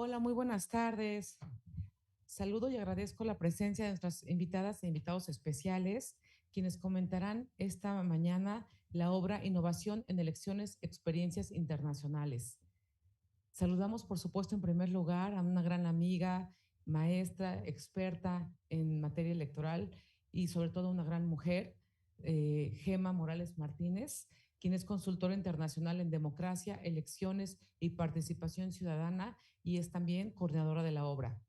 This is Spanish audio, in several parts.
Hola, muy buenas tardes. Saludo y agradezco la presencia de nuestras invitadas e invitados especiales, quienes comentarán esta mañana la obra Innovación en Elecciones, Experiencias Internacionales. Saludamos, por supuesto, en primer lugar a una gran amiga, maestra, experta en materia electoral y sobre todo una gran mujer, Gema Morales Martínez, quien es consultora internacional en democracia, elecciones y participación ciudadana y es también coordinadora de la obra.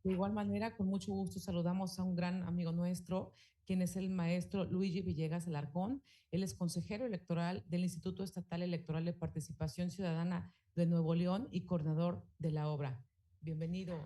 De igual manera, con mucho gusto saludamos a un gran amigo nuestro, quien es el maestro Luigi Villegas Alarcón. Él es consejero electoral del Instituto Estatal Electoral de Participación Ciudadana de Nuevo León y coordinador de la obra. Bienvenido.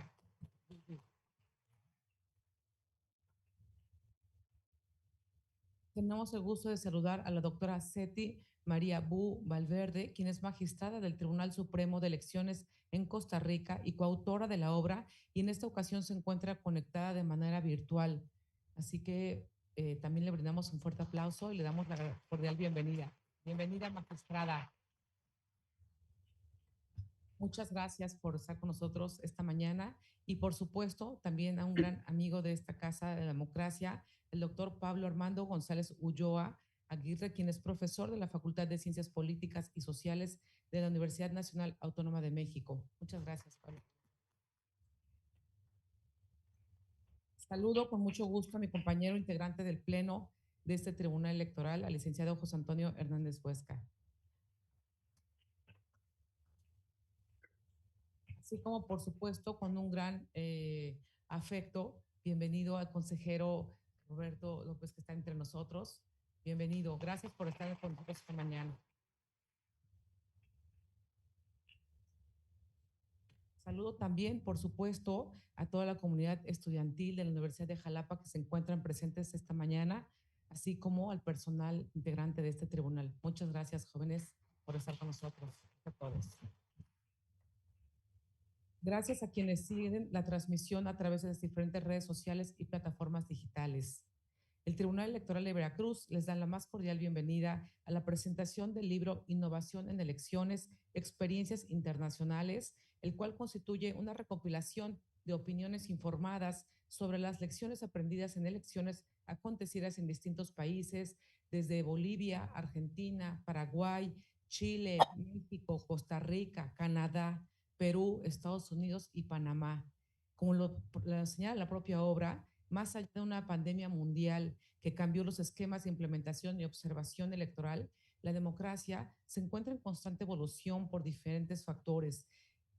Tenemos el gusto de saludar a la doctora Seti María Bu Valverde, quien es magistrada del Tribunal Supremo de Elecciones en Costa Rica y coautora de la obra, y en esta ocasión se encuentra conectada de manera virtual. Así que también le brindamos un fuerte aplauso y le damos la cordial bienvenida. Bienvenida, magistrada. Muchas gracias por estar con nosotros esta mañana y por supuesto también a un gran amigo de esta Casa de la Democracia, el doctor Pablo Armando González Ulloa Aguirre, quien es profesor de la Facultad de Ciencias Políticas y Sociales de la Universidad Nacional Autónoma de México. Muchas gracias, Pablo. Saludo con mucho gusto a mi compañero integrante del Pleno de este Tribunal Electoral, al licenciado José Antonio Hernández Huesca. Así como por supuesto con un gran afecto, bienvenido al consejero Roberto López que está entre nosotros. Bienvenido, gracias por estar con nosotros esta mañana. Saludo también, por supuesto, a toda la comunidad estudiantil de la Universidad de Jalapa que se encuentran presentes esta mañana, así como al personal integrante de este tribunal. Muchas gracias, jóvenes, por estar con nosotros. A todos. Gracias a quienes siguen la transmisión a través de las diferentes redes sociales y plataformas digitales. El Tribunal Electoral de Veracruz les da la más cordial bienvenida a la presentación del libro Innovación en Elecciones, Experiencias Internacionales, el cual constituye una recopilación de opiniones informadas sobre las lecciones aprendidas en elecciones acontecidas en distintos países, desde Bolivia, Argentina, Paraguay, Chile, México, Costa Rica, Canadá, Perú, Estados Unidos y Panamá. Como lo señala la propia obra, más allá de una pandemia mundial que cambió los esquemas de implementación y observación electoral, la democracia se encuentra en constante evolución por diferentes factores,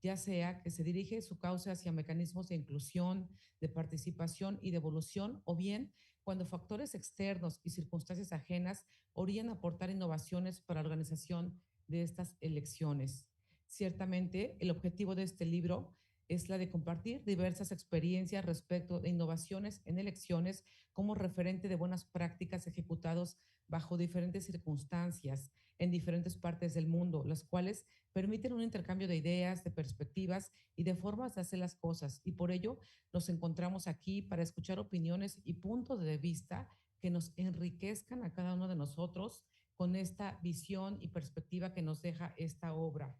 ya sea que se dirige su causa hacia mecanismos de inclusión, de participación y de evolución, o bien cuando factores externos y circunstancias ajenas orillan a aportar innovaciones para la organización de estas elecciones. Ciertamente, el objetivo de este libro es la de compartir diversas experiencias respecto de innovaciones en elecciones como referente de buenas prácticas ejecutados bajo diferentes circunstancias en diferentes partes del mundo, las cuales permiten un intercambio de ideas, de perspectivas y de formas de hacer las cosas. Y por ello nos encontramos aquí para escuchar opiniones y puntos de vista que nos enriquezcan a cada uno de nosotros con esta visión y perspectiva que nos deja esta obra.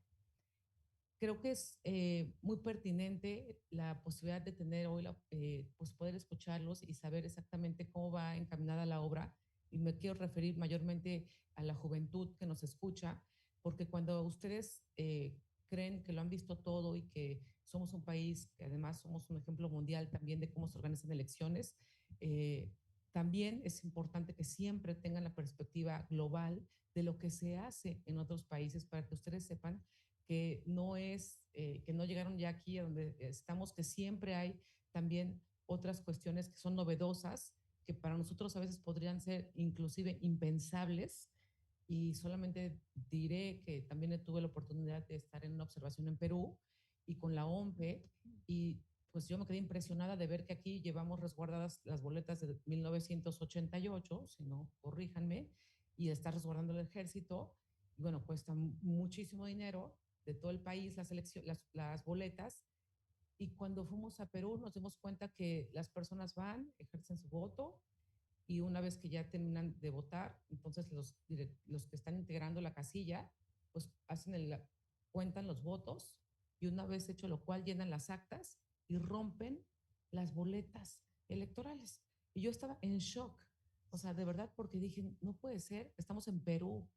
Creo que es muy pertinente la posibilidad de tener hoy, pues poder escucharlos y saber exactamente cómo va encaminada la obra. Y me quiero referir mayormente a la juventud que nos escucha, porque cuando ustedes creen que lo han visto todo y que somos un país que además somos un ejemplo mundial también de cómo se organizan elecciones, eh, también es importante que siempre tengan la perspectiva global de lo que se hace en otros países para que ustedes sepan que no es, que no llegaron ya aquí a donde estamos, que siempre hay también otras cuestiones que son novedosas, que para nosotros a veces podrían ser inclusive impensables. Y solamente diré que también tuve la oportunidad de estar en una observación en Perú y con la OMPE, y pues yo me quedé impresionada de ver que aquí llevamos resguardadas las boletas de 1988, si no, corríjanme, y está resguardando el ejército, y bueno, cuesta muchísimo dinero de todo el país las boletas. Y cuando fuimos a Perú nos dimos cuenta que las personas van, ejercen su voto y una vez que ya terminan de votar, entonces los que están integrando la casilla, pues cuentan los votos y una vez hecho lo cual llenan las actas y rompen las boletas electorales. Y yo estaba en shock, o sea, de verdad, porque dije, no puede ser, estamos en Perú,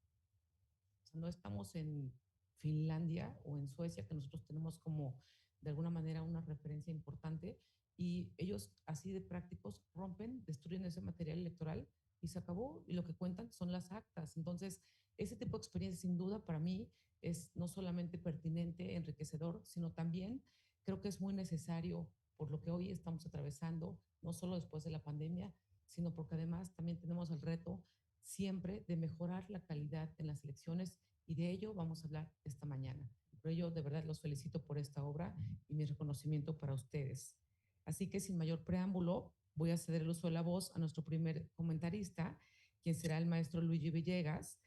o sea, no estamos en Finlandia o en Suecia, que nosotros tenemos como de alguna manera una referencia importante, y ellos así de prácticos rompen, destruyen ese material electoral y se acabó, y lo que cuentan son las actas. Entonces, ese tipo de experiencia sin duda para mí es no solamente pertinente, enriquecedor, sino también creo que es muy necesario por lo que hoy estamos atravesando, no solo después de la pandemia, sino porque además también tenemos el reto siempre de mejorar la calidad en las elecciones y de ello vamos a hablar esta mañana. Por ello, de verdad, los felicito por esta obra y mi reconocimiento para ustedes. Así que sin mayor preámbulo, voy a ceder el uso de la voz a nuestro primer comentarista, quien será el maestro Luigi Villegas,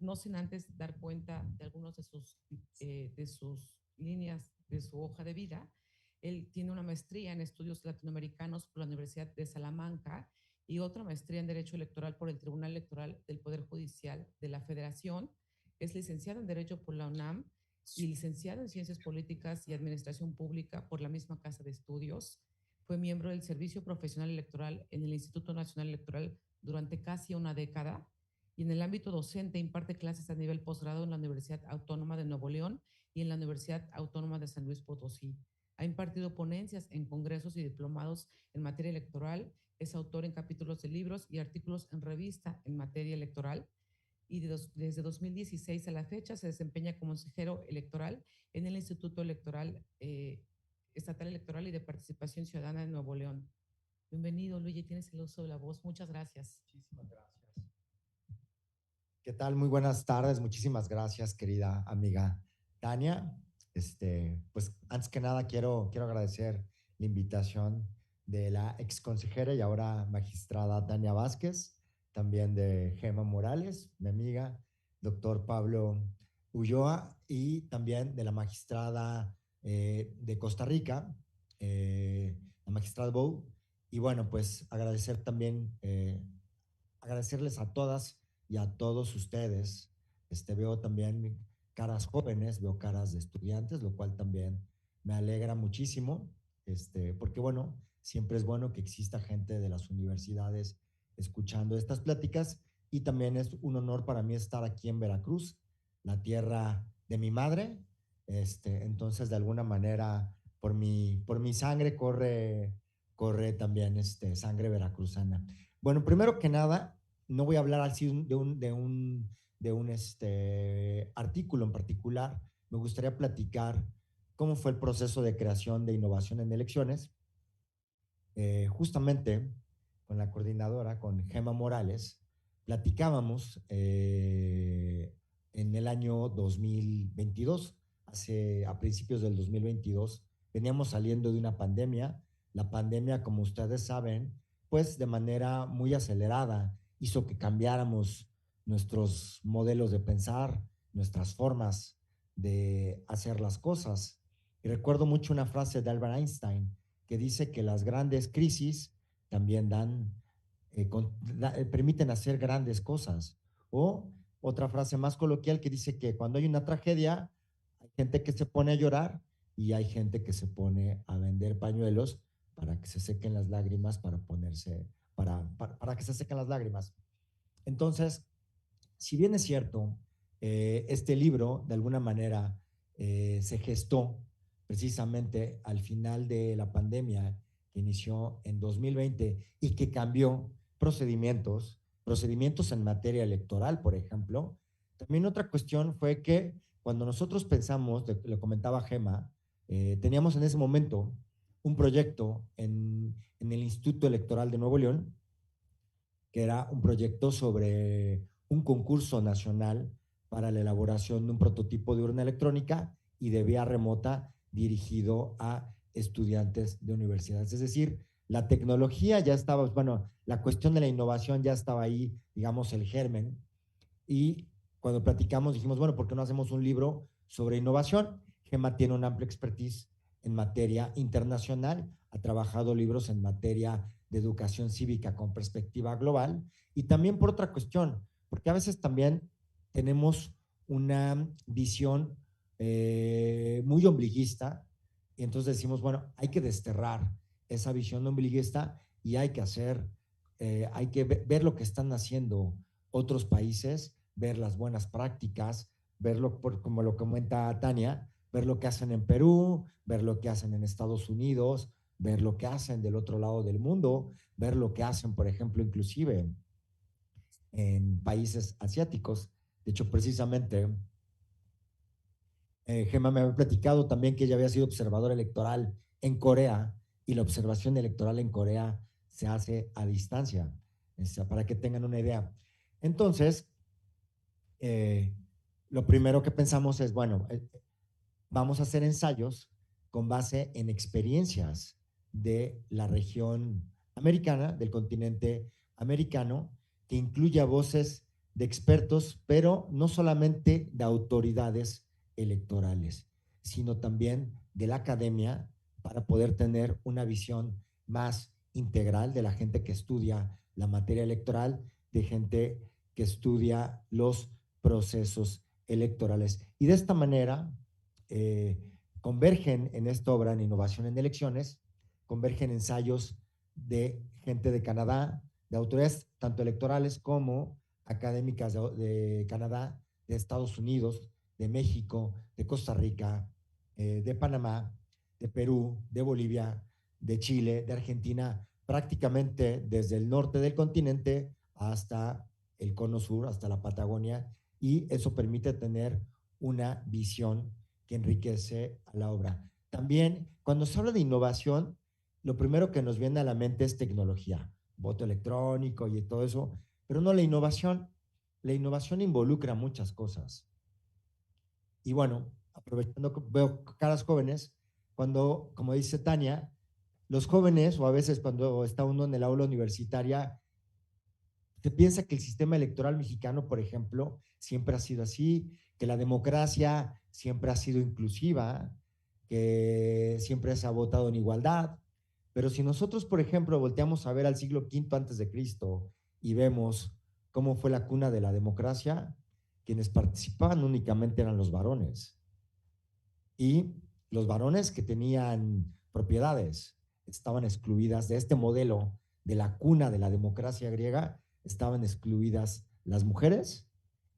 no sin antes dar cuenta de algunos de sus líneas de su hoja de vida. Él tiene una maestría en estudios latinoamericanos por la Universidad de Salamanca y otra maestría en Derecho Electoral por el Tribunal Electoral del Poder Judicial de la Federación. Es licenciado en Derecho por la UNAM y licenciado en Ciencias Políticas y Administración Pública por la misma Casa de Estudios. Fue miembro del Servicio Profesional Electoral en el Instituto Nacional Electoral durante casi una década y en el ámbito docente imparte clases a nivel posgrado en la Universidad Autónoma de Nuevo León y en la Universidad Autónoma de San Luis Potosí. Ha impartido ponencias en congresos y diplomados en materia electoral. Es autor en capítulos de libros y artículos en revista en materia electoral y desde 2016 a la fecha se desempeña como consejero electoral en el Instituto Electoral Estatal Electoral y de Participación Ciudadana de Nuevo León. Bienvenido, Luigi, tienes el uso de la voz. Muchas gracias. Muchísimas gracias. ¿Qué tal? Muy buenas tardes. Muchísimas gracias, querida amiga Tania. Pues antes que nada quiero agradecer la invitación de la ex consejera y ahora magistrada Tania Vázquez, también de Gema Morales, mi amiga, doctor Pablo Ulloa, y también de la magistrada de Costa Rica, la magistrada Bou. Y bueno, pues agradecerles a todas y a todos ustedes. Veo también caras jóvenes, veo caras de estudiantes, lo cual también me alegra muchísimo, porque bueno, siempre es bueno que exista gente de las universidades escuchando estas pláticas y también es un honor para mí estar aquí en Veracruz, la tierra de mi madre. Entonces, de alguna manera, por mi sangre corre también sangre veracruzana. Bueno, primero que nada, no voy a hablar así de un artículo en particular. Me gustaría platicar cómo fue el proceso de creación de innovación en elecciones. Justamente con la coordinadora, con Gema Morales, platicábamos en el año 2022, a principios del 2022, veníamos saliendo de una pandemia. La pandemia, como ustedes saben, pues de manera muy acelerada hizo que cambiáramos nuestros modelos de pensar, nuestras formas de hacer las cosas. Y recuerdo mucho una frase de Albert Einstein que dice que las grandes crisis también permiten hacer grandes cosas. O otra frase más coloquial que dice que cuando hay una tragedia, hay gente que se pone a llorar y hay gente que se pone a vender pañuelos para que se sequen las lágrimas, para que se sequen las lágrimas. Entonces, si bien es cierto, este libro de alguna manera se gestó precisamente al final de la pandemia que inició en 2020 y que cambió procedimientos en materia electoral, por ejemplo. También otra cuestión fue que cuando nosotros pensamos, lo comentaba Gema, teníamos en ese momento un proyecto en el Instituto Electoral de Nuevo León, que era un proyecto sobre un concurso nacional para la elaboración de un prototipo de urna electrónica y de vía remota dirigido a estudiantes de universidades. Es decir, la tecnología ya estaba, bueno, la cuestión de la innovación ya estaba ahí, digamos, el germen. Y cuando platicamos dijimos, bueno, ¿por qué no hacemos un libro sobre innovación? Gema tiene una amplia expertise en materia internacional, ha trabajado libros en materia de educación cívica con perspectiva global, y también por otra cuestión, porque a veces también tenemos una visión muy ombliguista, y entonces decimos, bueno, hay que desterrar esa visión ombliguista y hay que ver lo que están haciendo otros países, ver las buenas prácticas, verlo como lo comenta Tania, ver lo que hacen en Perú, ver lo que hacen en Estados Unidos, ver lo que hacen del otro lado del mundo, ver lo que hacen, por ejemplo, inclusive en países asiáticos. De hecho, precisamente, Gemma me había platicado también que ella había sido observadora electoral en Corea, y la observación electoral en Corea se hace a distancia, o sea, para que tengan una idea. Entonces, eh, lo primero que pensamos es, bueno, vamos a hacer ensayos con base en experiencias de la región americana, del continente americano, que incluya voces de expertos, pero no solamente de autoridades electorales, sino también de la academia, para poder tener una visión más integral de la gente que estudia la materia electoral, de gente que estudia los procesos electorales. Y de esta manera eh, convergen en esta obra, en Innovación en Elecciones, convergen ensayos de gente de Canadá, de autoridades tanto electorales como académicas de Canadá, de Estados Unidos, de México, de Costa Rica, de Panamá, de Perú, de Bolivia, de Chile, de Argentina, prácticamente desde el norte del continente hasta el cono sur, hasta la Patagonia, y eso permite tener una visión que enriquece a la obra. También, cuando se habla de innovación, lo primero que nos viene a la mente es tecnología, voto electrónico y todo eso, pero no la innovación. La innovación involucra muchas cosas. Y bueno, aprovechando que veo caras jóvenes, cuando, como dice Tania, los jóvenes, o a veces cuando está uno en el aula universitaria, se piensa que el sistema electoral mexicano, por ejemplo, siempre ha sido así, que la democracia siempre ha sido inclusiva, que siempre se ha votado en igualdad. Pero si nosotros, por ejemplo, volteamos a ver al siglo V antes de Cristo y vemos cómo fue la cuna de la democracia, quienes participaban únicamente eran los varones. Y los varones que tenían propiedades estaban excluidas de este modelo de la cuna de la democracia griega, estaban excluidas las mujeres,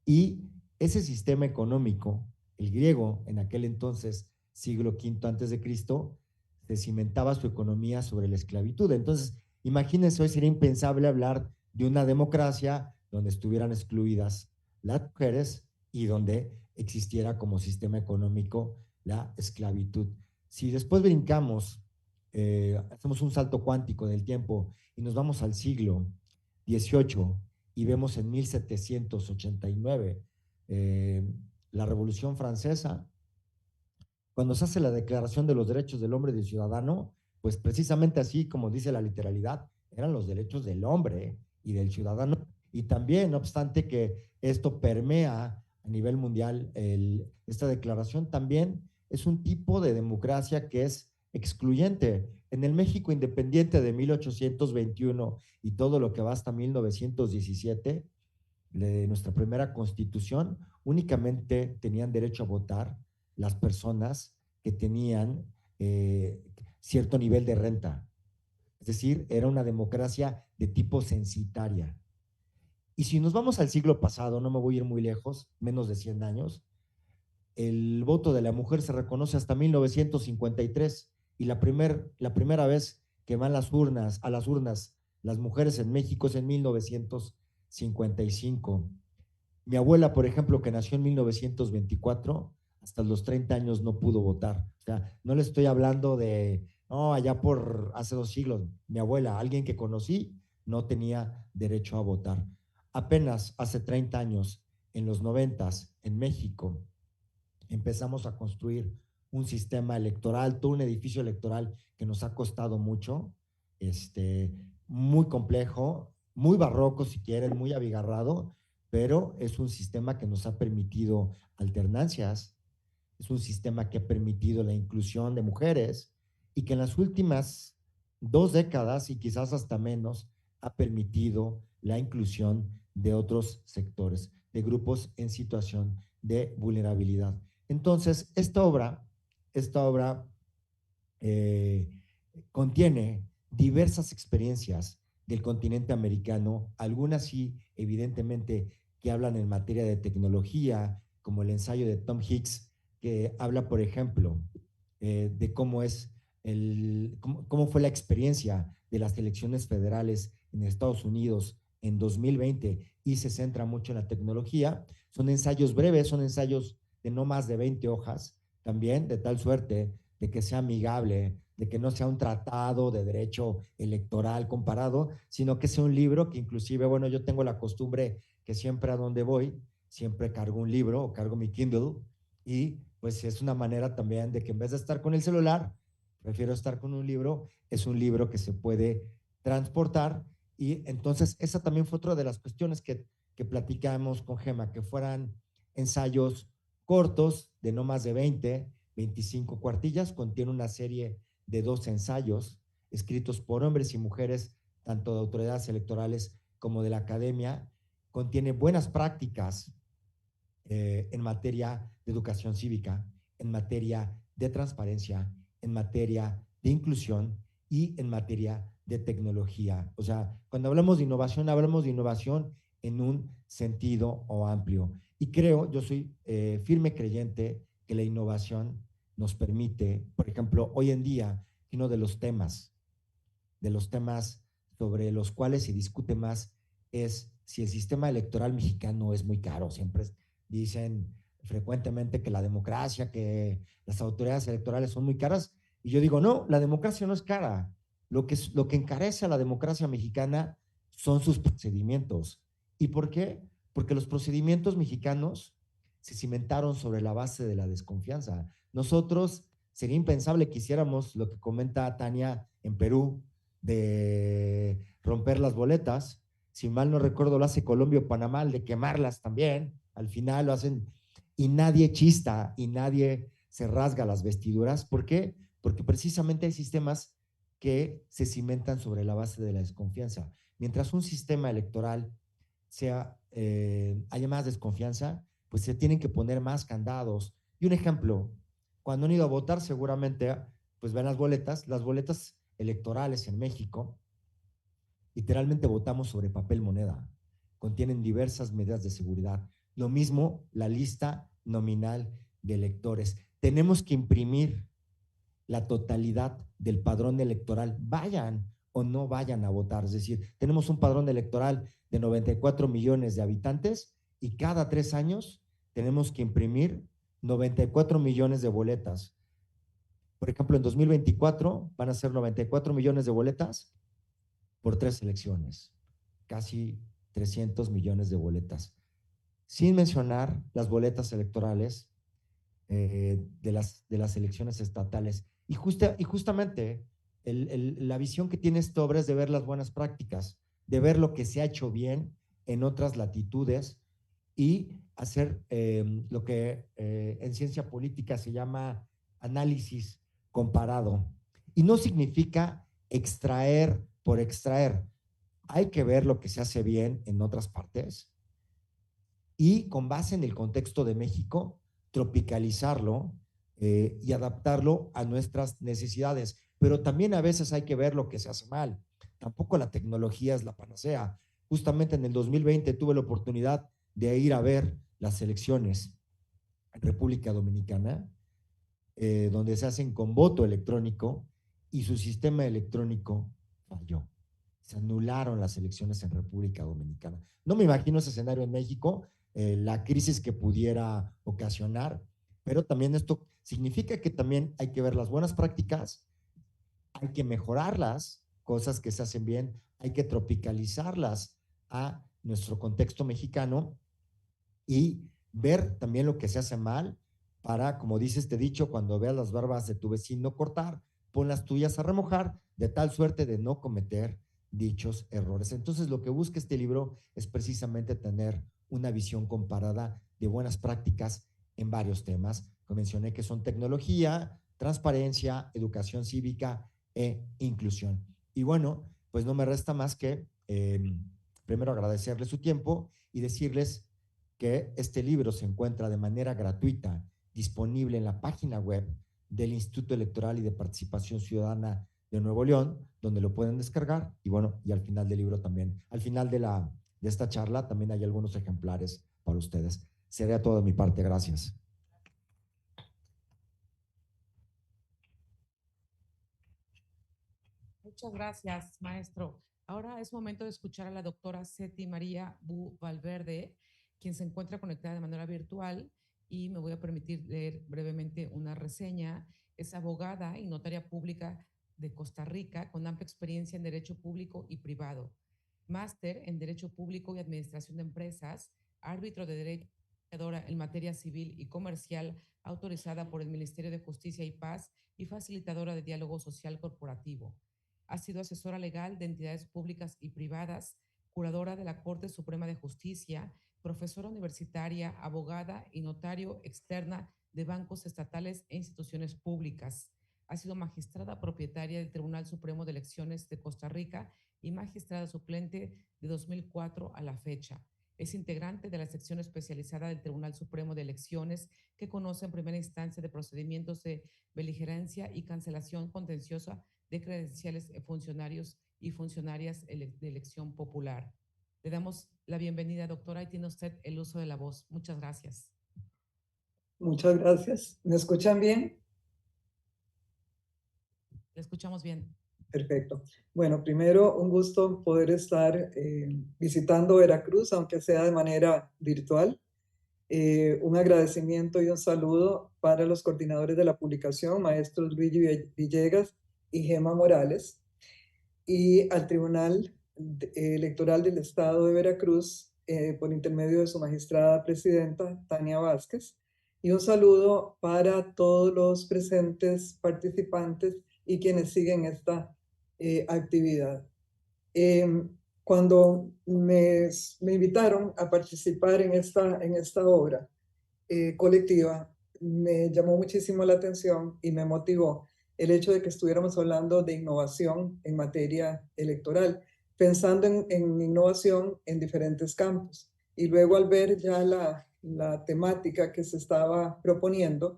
y ese sistema económico, el griego en aquel entonces, siglo V antes de Cristo, se cimentaba su economía sobre la esclavitud. Entonces, imagínense, hoy sería impensable hablar de una democracia donde estuvieran excluidas las mujeres y donde existiera como sistema económico la esclavitud. Si después brincamos, hacemos un salto cuántico del tiempo y nos vamos al siglo XVIII y vemos en 1789 la Revolución Francesa, cuando se hace la Declaración de los Derechos del Hombre y del Ciudadano, pues precisamente así como dice la literalidad, eran los derechos del hombre y del ciudadano. Y también, no obstante que esto permea a nivel mundial, esta declaración también es un tipo de democracia que es excluyente. En el México independiente de 1821 y todo lo que va hasta 1917, de nuestra primera constitución, únicamente tenían derecho a votar las personas que tenían cierto nivel de renta. Es decir, era una democracia de tipo censitaria. Y si nos vamos al siglo pasado, no me voy a ir muy lejos, menos de 100 años, el voto de la mujer se reconoce hasta 1953, y la primera vez que van a las urnas las mujeres en México es en 1955. Mi abuela, por ejemplo, que nació en 1924, hasta los 30 años no pudo votar. O sea, no le estoy hablando de, no, allá por hace 2 siglos. Mi abuela, alguien que conocí, no tenía derecho a votar. Apenas hace 30 años, en los 90, en México, empezamos a construir un sistema electoral, todo un edificio electoral que nos ha costado mucho, muy complejo, muy barroco si quieren, muy abigarrado, pero es un sistema que nos ha permitido alternancias, es un sistema que ha permitido la inclusión de mujeres, y que en las últimas 2 décadas y quizás hasta menos ha permitido la inclusión de otros sectores, de grupos en situación de vulnerabilidad. Entonces, esta obra eh, contiene diversas experiencias del continente americano, algunas sí, evidentemente, que hablan en materia de tecnología, como el ensayo de Tom Hicks, que habla, por ejemplo, de cómo fue la experiencia de las elecciones federales en Estados Unidos en 2020 y se centra mucho en la tecnología. Son ensayos breves, son ensayos de no más de 20 hojas, también de tal suerte de que sea amigable, de que no sea un tratado de derecho electoral comparado, sino que sea un libro que inclusive, bueno, yo tengo la costumbre que siempre a donde voy, siempre cargo un libro o cargo mi Kindle y pues es una manera también de que en vez de estar con el celular, prefiero estar con un libro, es un libro que se puede transportar y entonces esa también fue otra de las cuestiones que platicamos con Gema, que fueran ensayos cortos de no más de 25 cuartillas, contiene una serie de 12 ensayos escritos por hombres y mujeres, tanto de autoridades electorales como de la academia, contiene buenas prácticas en materia de educación cívica, en materia de transparencia, en materia de inclusión y en materia de tecnología. O sea, cuando hablamos de innovación en un sentido o amplio. Y creo, yo soy firme creyente que la innovación nos permite, por ejemplo, hoy en día, uno de los temas sobre los cuales se discute más es si el sistema electoral mexicano es muy caro. Siempre dicen frecuentemente que la democracia, que las autoridades electorales son muy caras. Y yo digo, no, la democracia no es cara. Lo que encarece a la democracia mexicana son sus procedimientos. ¿Y por qué? Porque los procedimientos mexicanos se cimentaron sobre la base de la desconfianza. Nosotros sería impensable que hiciéramos lo que comenta Tania en Perú, de romper las boletas. Si mal no recuerdo, lo hace Colombia o Panamá, de quemarlas también. Al final lo hacen y nadie chista y nadie se rasga las vestiduras. ¿Por qué? Porque precisamente hay sistemas que se cimentan sobre la base de la desconfianza. Mientras un sistema electoral haya más desconfianza, pues se tienen que poner más candados. Y un ejemplo, cuando han ido a votar, seguramente pues ven las boletas electorales en México, literalmente votamos sobre papel moneda, contienen diversas medidas de seguridad. Lo mismo la lista nominal de electores. Tenemos que imprimir la totalidad del padrón electoral, vayan o no vayan a votar. Es decir, tenemos un padrón electoral de 94 millones de habitantes y cada 3 años tenemos que imprimir 94 millones de boletas. Por ejemplo, en 2024 van a ser 94 millones de boletas por 3 elecciones, casi 300 millones de boletas, sin mencionar las boletas electorales de las elecciones estatales. Y justamente la visión que tiene esta obra es de ver las buenas prácticas, de ver lo que se ha hecho bien en otras latitudes y hacer lo que en ciencia política se llama análisis comparado. Y no significa extraer por extraer. Hay que ver lo que se hace bien en otras partes y con base en el contexto de México, tropicalizarlo y adaptarlo a nuestras necesidades. Pero también a veces hay que ver lo que se hace mal. Tampoco la tecnología es la panacea. Justamente en el 2020 tuve la oportunidad de ir a ver las elecciones en República Dominicana, donde se hacen con voto electrónico y su sistema electrónico falló. Se anularon las elecciones en República Dominicana. No me imagino ese escenario en México, la crisis que pudiera ocasionar, pero también esto significa que también hay que ver las buenas prácticas, hay que mejorarlas, cosas que se hacen bien, hay que tropicalizarlas a nuestro contexto mexicano y ver también lo que se hace mal para, como dice este dicho, cuando veas las barbas de tu vecino cortar, pon las tuyas a remojar, de tal suerte de no cometer dichos errores. Entonces, lo que busca este libro es precisamente tener una visión comparada de buenas prácticas en varios temas. Mencioné que son tecnología, transparencia, educación cívica e inclusión. Y bueno, pues no me resta más que primero agradecerles su tiempo y decirles que este libro se encuentra de manera gratuita disponible en la página web del Instituto Electoral y de Participación Ciudadana de Nuevo León, donde lo pueden descargar. Y bueno, y al final del libro también, al final de esta charla también hay algunos ejemplares para ustedes. Sería todo de mi parte. Gracias. Muchas gracias, maestro. Ahora es momento de escuchar a la doctora Seti María Bu Valverde, quien se encuentra conectada de manera virtual y me voy a permitir leer brevemente una reseña. Es abogada y notaria pública de Costa Rica con amplia experiencia en derecho público y privado. Máster en Derecho Público y Administración de Empresas, árbitro de derecho en materia civil y comercial autorizada por el Ministerio de Justicia y Paz y facilitadora de diálogo social corporativo. Ha sido asesora legal de entidades públicas y privadas, curadora de la Corte Suprema de Justicia, profesora universitaria, abogada y notario externa de bancos estatales e instituciones públicas. Ha sido magistrada propietaria del Tribunal Supremo de Elecciones de Costa Rica y magistrada suplente de 2004 a la fecha. Es integrante de la sección especializada del Tribunal Supremo de Elecciones, que conoce en primera instancia de procedimientos de beligerancia y cancelación contenciosa de credenciales de funcionarios y funcionarias de elección popular. Le damos la bienvenida, doctora, y tiene usted el uso de la voz. Muchas gracias. Muchas gracias. ¿Me escuchan bien? Le escuchamos bien. Perfecto. Bueno, primero, un gusto poder estar visitando Veracruz, aunque sea de manera virtual. Un agradecimiento y un saludo para los coordinadores de la publicación, maestros Luigi Villegas y Gema Morales, y al Tribunal Electoral del Estado de Veracruz, por intermedio de su magistrada presidenta, Tania Vázquez. Y un saludo para todos los presentes, participantes y quienes siguen esta actividad. Cuando me invitaron a participar en esta obra colectiva, me llamó muchísimo la atención y me motivó el hecho de que estuviéramos hablando de innovación en materia electoral, pensando en innovación en diferentes campos. Y luego al ver ya la temática que se estaba proponiendo,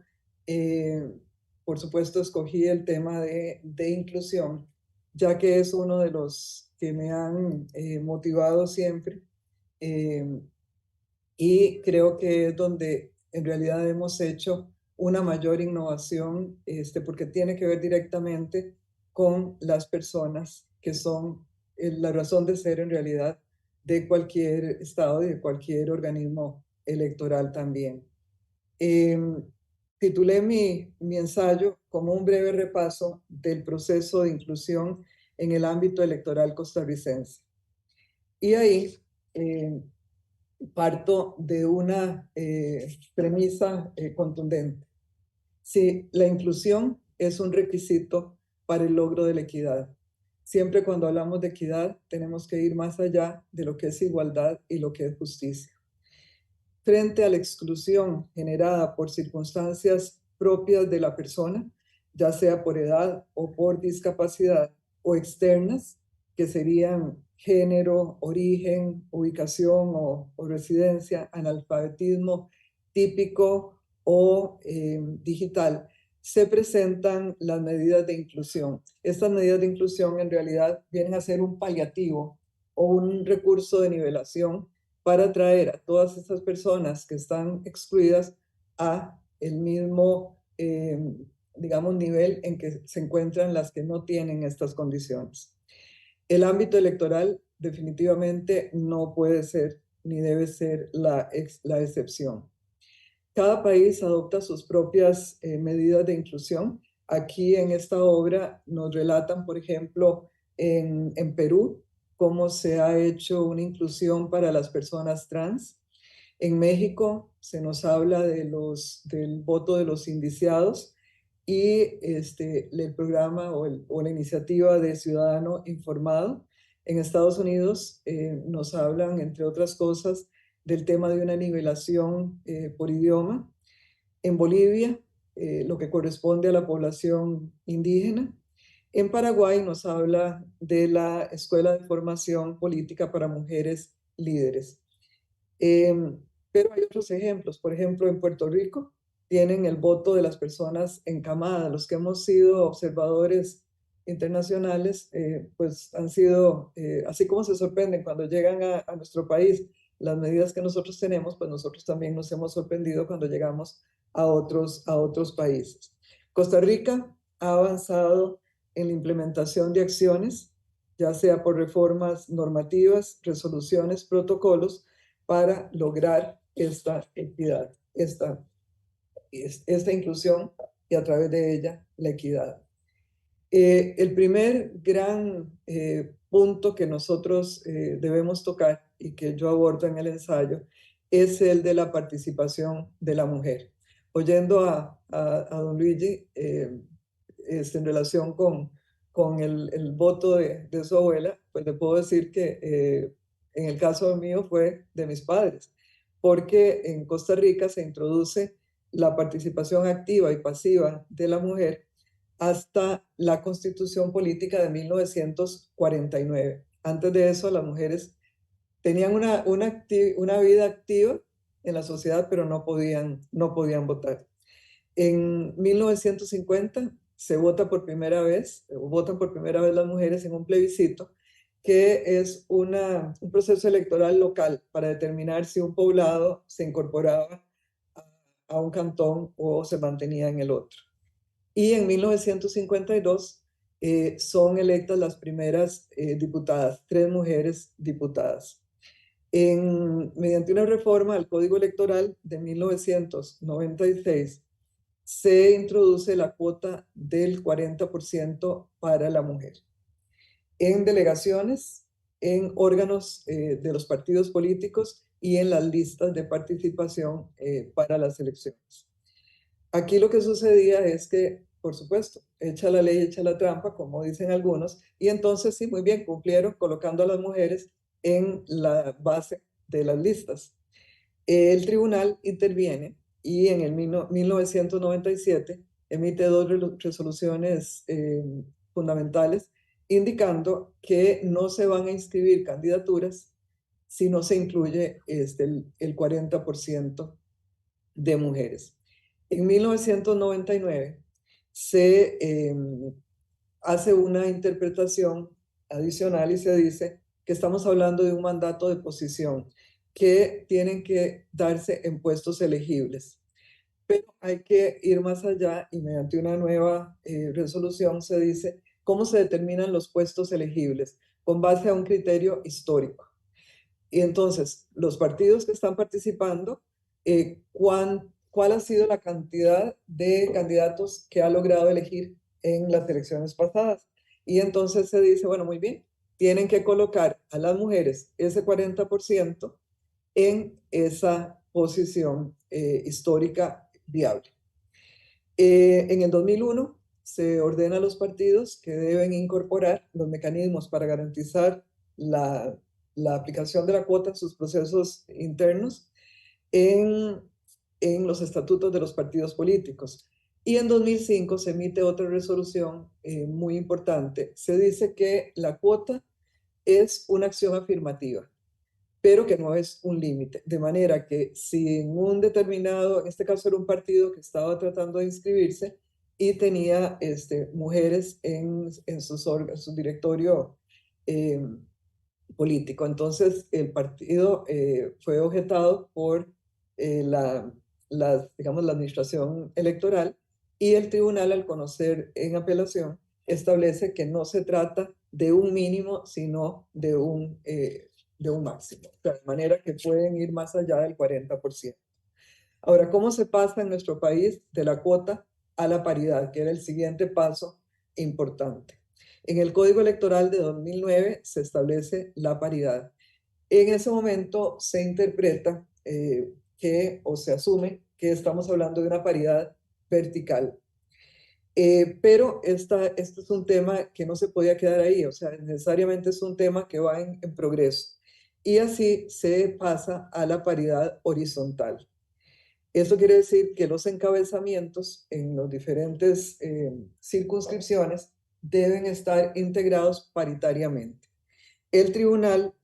por supuesto escogí el tema de inclusión, ya que es uno de los que me han motivado siempre. Y creo que es donde en realidad hemos hecho una mayor innovación, porque tiene que ver directamente con las personas que son la razón de ser en realidad de cualquier estado y de cualquier organismo electoral también. Titulé mi ensayo como un breve repaso del proceso de inclusión en el ámbito electoral costarricense. Y ahí parto de una premisa contundente. Si la inclusión es un requisito para el logro de la equidad. Siempre cuando hablamos de equidad tenemos que ir más allá de lo que es igualdad y lo que es justicia. Frente a la exclusión generada por circunstancias propias de la persona, ya sea por edad o por discapacidad, o externas, que serían género, origen, ubicación o residencia, analfabetismo típico o digital, se presentan las medidas de inclusión. Estas medidas de inclusión en realidad vienen a ser un paliativo o un recurso de nivelación para atraer a todas estas personas que están excluidas a el mismo, digamos, nivel en que se encuentran las que no tienen estas condiciones. El ámbito electoral definitivamente no puede ser ni debe ser la excepción. Cada país adopta sus propias medidas de inclusión. Aquí en esta obra nos relatan, por ejemplo, en Perú, cómo se ha hecho una inclusión para las personas trans. En México se nos habla del voto de los indiciados y el programa o la iniciativa de Ciudadano Informado. En Estados Unidos nos hablan, entre otras cosas, del tema de una nivelación por idioma. En Bolivia, lo que corresponde a la población indígena. En Paraguay nos habla de la Escuela de Formación Política para Mujeres Líderes. Pero hay otros ejemplos. Por ejemplo, en Puerto Rico tienen el voto de las personas encamadas. Los que hemos sido observadores internacionales, pues han sido, así como se sorprenden cuando llegan a nuestro país las medidas que nosotros tenemos, pues nosotros también nos hemos sorprendido cuando llegamos a otros países. Costa Rica ha avanzado en la implementación de acciones, ya sea por reformas normativas, resoluciones, protocolos, para lograr esta equidad, esta inclusión y a través de ella la equidad. El primer gran punto que nosotros debemos tocar y que yo abordo en el ensayo es el de la participación de la mujer. Oyendo a don Luigi en relación con el voto de su abuela, pues le puedo decir que en el caso mío fue de mis padres, porque en Costa Rica se introduce la participación activa y pasiva de la mujer hasta la Constitución Política de 1949. Antes de eso, las mujeres tenían una vida activa en la sociedad, pero no podían votar. En 1950 se vota por primera vez, votan por primera vez las mujeres en un plebiscito, que es un proceso electoral local para determinar si un poblado se incorporaba a un cantón o se mantenía en el otro. Y en 1952 son electas las primeras diputadas, 3 mujeres diputadas. Mediante una reforma al Código Electoral de 1996, se introduce la cuota del 40% para la mujer en delegaciones, en órganos de los partidos políticos y en las listas de participación para las elecciones. Aquí lo que sucedía es que, por supuesto, echa la ley, echa la trampa, como dicen algunos, y entonces sí, muy bien, cumplieron colocando a las mujeres en la base de las listas. El tribunal interviene y en el 1997 emite 2 resoluciones fundamentales indicando que no se van a inscribir candidaturas si no se incluye el 40% de mujeres. En 1999 se hace una interpretación adicional y se dice que estamos hablando de un mandato de posición que tienen que darse en puestos elegibles. Pero hay que ir más allá y mediante una nueva resolución se dice cómo se determinan los puestos elegibles con base a un criterio histórico. Y entonces, los partidos que están participando, ¿cuál ha sido la cantidad de candidatos que ha logrado elegir en las elecciones pasadas? Y entonces se dice, bueno, muy bien, tienen que colocar a las mujeres ese 40% en esa posición histórica viable. En el 2001 se ordena a los partidos que deben incorporar los mecanismos para garantizar la aplicación de la cuota en sus procesos internos en los estatutos de los partidos políticos. Y en 2005 se emite otra resolución muy importante. Se dice que la cuota es una acción afirmativa, pero que no es un límite. De manera que si en un determinado, en este caso era un partido que estaba tratando de inscribirse y tenía mujeres en su directorio político, entonces el partido fue objetado por digamos, la administración electoral y el tribunal, al conocer en apelación, establece que no se trata de un mínimo, sino de un máximo, de manera que pueden ir más allá del 40%. Ahora, ¿cómo se pasa en nuestro país de la cuota a la paridad, que era el siguiente paso importante? En el Código Electoral de 2009 se establece la paridad. En ese momento se interpreta o se asume que estamos hablando de una paridad vertical. Pero este es un tema que no se podía quedar ahí, o sea, necesariamente es un tema que va en progreso. Y así se pasa a la paridad horizontal. Esto quiere decir que los encabezamientos en las diferentes circunscripciones deben estar integrados paritariamente. El tribunal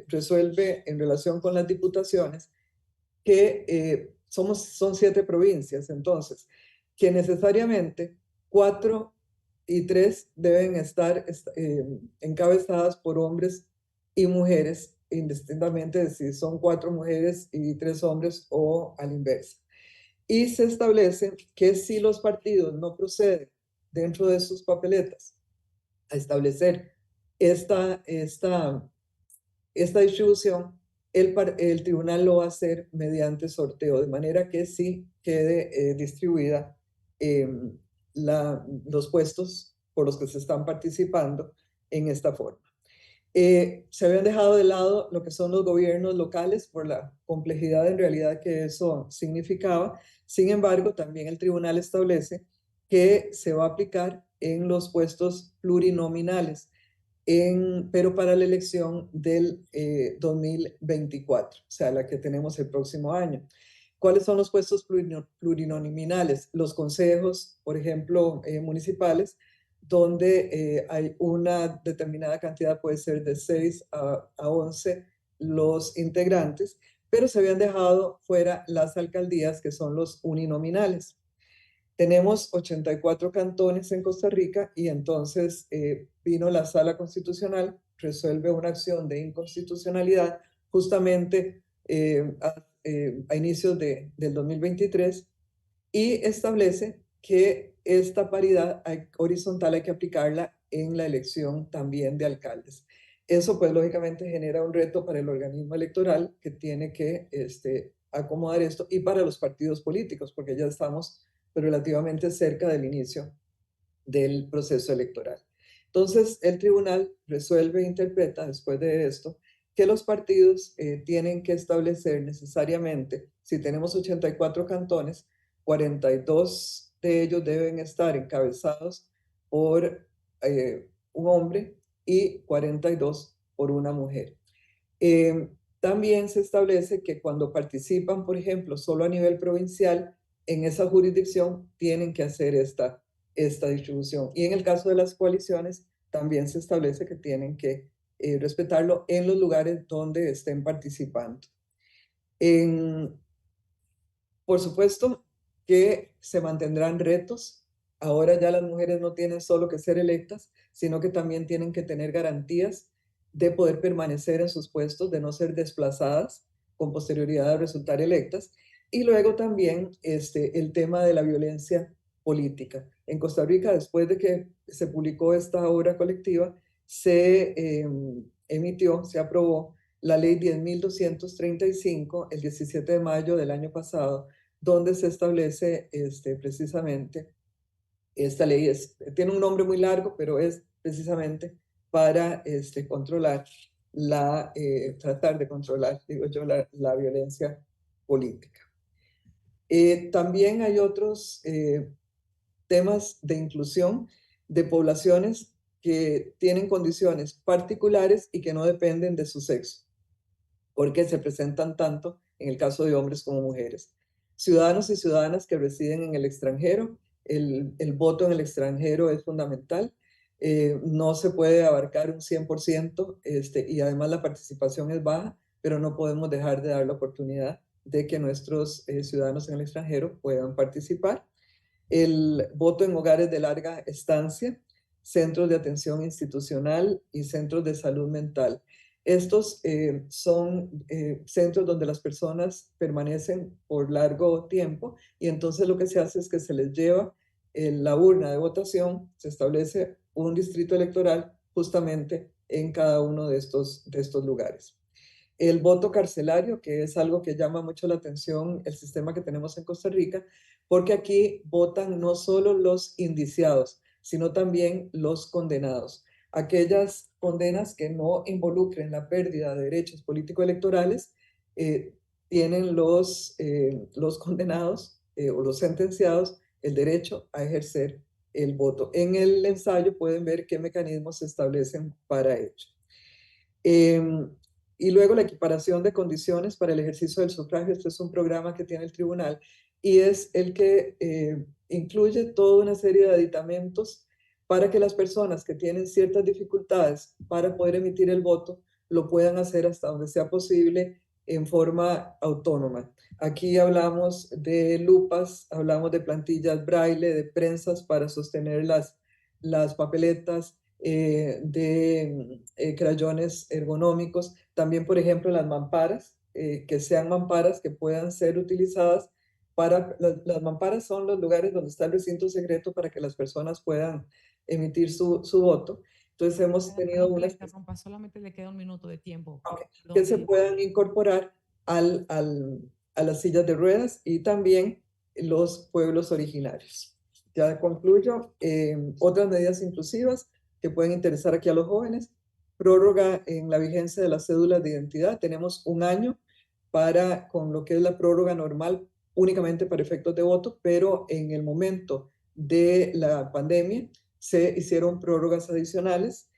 resuelve en relación con las diputaciones que son 7 provincias, entonces, que necesariamente 4 y 3 deben estar encabezadas por hombres y mujeres, indistintamente de si son 4 mujeres y 3 hombres o al inverso. Y se establece que si los partidos no proceden dentro de sus papeletas a establecer esta distribución, el tribunal lo va a hacer mediante sorteo, de manera que sí quede distribuida los puestos por los que se están participando en esta forma. Se habían dejado de lado lo que son los gobiernos locales por la complejidad en realidad que eso significaba. Sin embargo, también el tribunal establece que se va a aplicar en los puestos plurinominales, pero para la elección del 2024, o sea, la que tenemos el próximo año. ¿Cuáles son los puestos plurinominales? Los consejos, por ejemplo, municipales, donde hay una determinada cantidad, puede ser de 6 a 11 los integrantes, pero se habían dejado fuera las alcaldías, que son los uninominales. Tenemos 84 cantones en Costa Rica y entonces vino la Sala Constitucional, resuelve una acción de inconstitucionalidad justamente a inicios del 2023 y establece que esta paridad horizontal hay que aplicarla en la elección también de alcaldes. Eso pues lógicamente genera un reto para el organismo electoral que tiene que acomodar esto y para los partidos políticos, porque ya estamos relativamente cerca del inicio del proceso electoral. Entonces, el tribunal resuelve e interpreta después de esto que los partidos tienen que establecer necesariamente, si tenemos 84 cantones, 42 de ellos deben estar encabezados por un hombre y 42 por una mujer. También se establece que cuando participan, por ejemplo, solo a nivel provincial, en esa jurisdicción tienen que hacer esta distribución. Y en el caso de las coaliciones, también se establece que tienen que respetarlo en los lugares donde estén participando. Por supuesto que se mantendrán retos. Ahora ya las mujeres no tienen solo que ser electas, sino que también tienen que tener garantías de poder permanecer en sus puestos, de no ser desplazadas con posterioridad a resultar electas. Y luego también el tema de la violencia política. En Costa Rica, después de que se publicó esta obra colectiva, se aprobó la ley 10.235 el 17 de mayo del año pasado, donde se establece precisamente, esta ley tiene un nombre muy largo, pero es precisamente para controlar tratar de controlar, digo yo, la violencia política. También hay otros temas de inclusión de poblaciones que tienen condiciones particulares y que no dependen de su sexo, porque se presentan tanto en el caso de hombres como mujeres. Ciudadanos y ciudadanas que residen en el extranjero, el voto en el extranjero es fundamental. No se puede abarcar un 100% y además la participación es baja, pero no podemos dejar de dar la oportunidad de que nuestros ciudadanos en el extranjero puedan participar. El voto en hogares de larga estancia, centros de atención institucional y centros de salud mental. Estos son centros donde las personas permanecen por largo tiempo y entonces lo que se hace es que se les lleva la urna de votación, se establece un distrito electoral justamente en cada uno de estos lugares. El voto carcelario, que es algo que llama mucho la atención el sistema que tenemos en Costa Rica, porque aquí votan no solo los indiciados, sino también los condenados. Aquellas condenas que no involucren la pérdida de derechos político-electorales, tienen los condenados o los sentenciados el derecho a ejercer el voto. En el ensayo pueden ver qué mecanismos se establecen para ello. Y luego la equiparación de condiciones para el ejercicio del sufragio. Este es un programa que tiene el tribunal y es el que incluye toda una serie de aditamentos para que las personas que tienen ciertas dificultades para poder emitir el voto lo puedan hacer hasta donde sea posible en forma autónoma. Aquí hablamos de lupas, hablamos de plantillas braille, de prensas para sostener las papeletas, de crayones ergonómicos, también, por ejemplo, las mamparas, que sean mamparas que puedan ser utilizadas para, las mamparas son los lugares donde está el recinto secreto para que las personas puedan emitir su voto. Entonces hemos tenido Perdón que le unas interrumpa, solamente le queda un minuto de tiempo. que se Perdone. puedan incorporar a las sillas de ruedas y también los pueblos originarios. Ya concluyo. Otras medidas inclusivas que pueden interesar aquí a los jóvenes: prórroga en la vigencia de las cédulas de identidad. Tenemos un año para, con lo que es la prórroga normal, únicamente para efectos de voto, pero en el momento de la pandemia se hicieron prórrogas adicionales,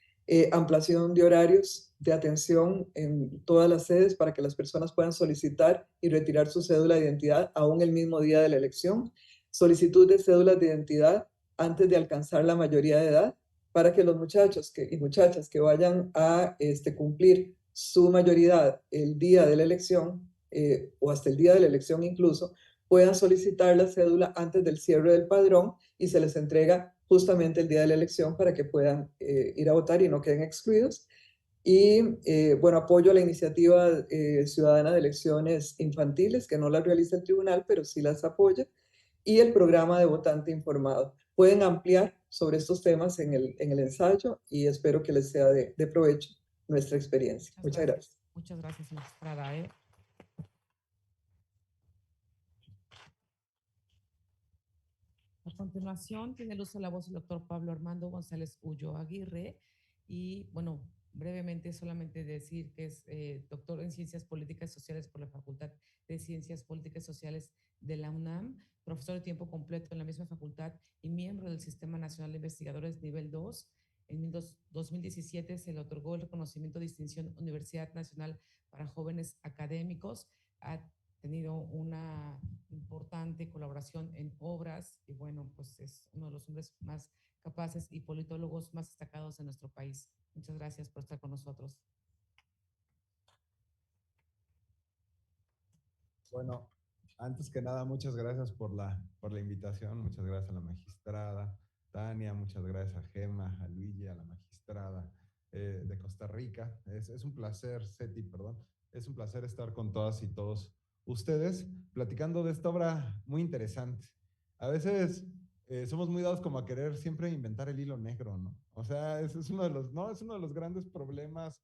ampliación de horarios de atención en todas las sedes para que las personas puedan solicitar y retirar su cédula de identidad aún el mismo día de la elección, solicitud de cédulas de identidad antes de alcanzar la mayoría de edad, para que los muchachos y muchachas que vayan a cumplir su mayoría el día de la elección, o hasta el día de la elección incluso, puedan solicitar la cédula antes del cierre del padrón y se les entrega justamente el día de la elección para que puedan ir a votar y no queden excluidos. Y bueno, apoyo a la iniciativa ciudadana de elecciones infantiles, que no la realiza el tribunal, pero sí las apoya, y el programa de votante informado. Pueden ampliar sobre estos temas en el ensayo y espero que les sea de provecho nuestra experiencia. Muchas gracias. Muchas gracias, magistrada. A continuación, tiene el uso de la voz el doctor Pablo Armando González Ullo Aguirre. Y bueno, brevemente solamente decir que es doctor en Ciencias Políticas y Sociales por la Facultad de Ciencias Políticas y Sociales de la UNAM, profesor de tiempo completo en la misma facultad y miembro del Sistema Nacional de Investigadores Nivel 2. En 2017 se le otorgó el reconocimiento de distinción Universidad Nacional para Jóvenes Académicos. Ha tenido una importante colaboración en obras y bueno, pues es uno de los hombres más capaces y politólogos más destacados en nuestro país. Muchas gracias por estar con nosotros. Bueno, antes que nada, muchas gracias por la invitación, muchas gracias a la magistrada Tania, muchas gracias a Gema, a Luigi, a la magistrada de Costa Rica. Es un placer, Seti, perdón, es un placer estar con todas y todos ustedes platicando de esta obra muy interesante. A veces somos muy dados como a querer siempre inventar el hilo negro, ¿no? O sea, es uno de los, ¿no? Es uno de los grandes problemas,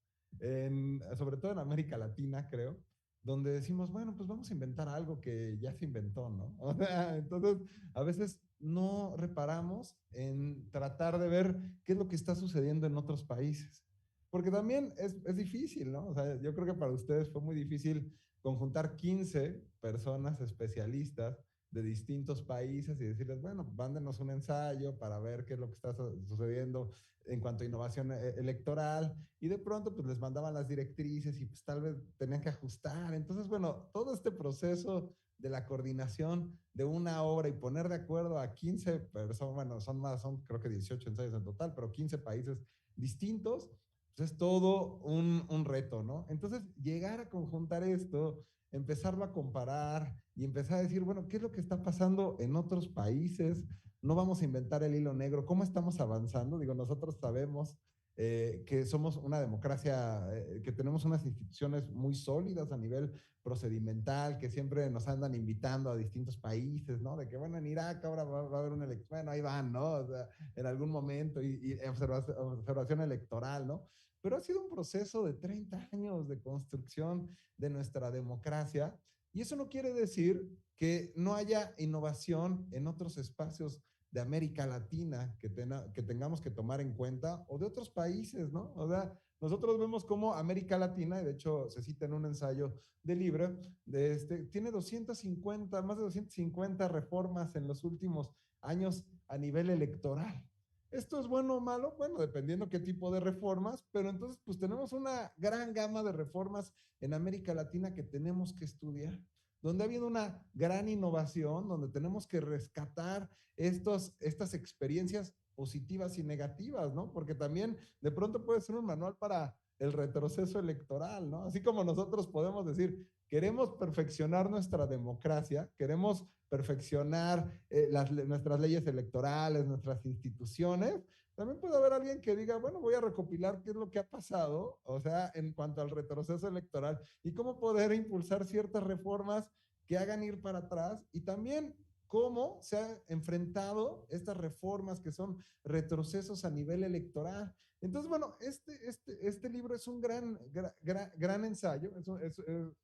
sobre todo en América Latina, creo, donde decimos, bueno, pues vamos a inventar algo que ya se inventó, ¿no? O sea, entonces, a veces no reparamos en tratar de ver qué es lo que está sucediendo en otros países. Porque también es difícil, ¿no? O sea, yo creo que para ustedes fue muy difícil conjuntar 15 personas especialistas de distintos países y decirles, bueno, mándenos un ensayo para ver qué es lo que está sucediendo en cuanto a innovación electoral, y de pronto pues les mandaban las directrices y pues tal vez tenían que ajustar. Entonces, bueno, todo este proceso de la coordinación de una obra y poner de acuerdo a 15 personas, bueno, son más, son creo que 18 ensayos en total, pero 15 países distintos, pues es todo un reto, ¿no? Entonces, llegar a conjuntar esto, empezarlo a comparar y empezar a decir, bueno, ¿qué es lo que está pasando en otros países? No vamos a inventar el hilo negro. ¿Cómo estamos avanzando? Digo, nosotros sabemos que somos una democracia, que tenemos unas instituciones muy sólidas a nivel procedimental, que siempre nos andan invitando a distintos países, ¿no? De que, bueno, en Irak ahora va a haber una elección, bueno, ahí van, ¿no? O sea, en algún momento, y observación electoral, ¿no? Pero ha sido un proceso de 30 años de construcción de nuestra democracia, y eso no quiere decir que no haya innovación en otros espacios de América Latina que tengamos que tomar en cuenta, o de otros países, ¿no? O sea, nosotros vemos cómo América Latina, y de hecho se cita en un ensayo de libro, tiene 250, más de 250 reformas en los últimos años a nivel electoral. ¿Esto es bueno o malo? Bueno, dependiendo qué tipo de reformas, pero entonces pues tenemos una gran gama de reformas en América Latina que tenemos que estudiar, donde ha habido una gran innovación, donde tenemos que rescatar estas experiencias positivas y negativas, ¿no? Porque también de pronto puede ser un manual para el retroceso electoral, ¿no? Así como nosotros podemos decir, queremos perfeccionar nuestra democracia, queremos perfeccionar nuestras leyes electorales, nuestras instituciones, también puede haber alguien que diga, bueno, voy a recopilar qué es lo que ha pasado, o sea, en cuanto al retroceso electoral y cómo poder impulsar ciertas reformas que hagan ir para atrás y también cómo se han enfrentado estas reformas que son retrocesos a nivel electoral. Entonces, bueno, este libro es un gran ensayo,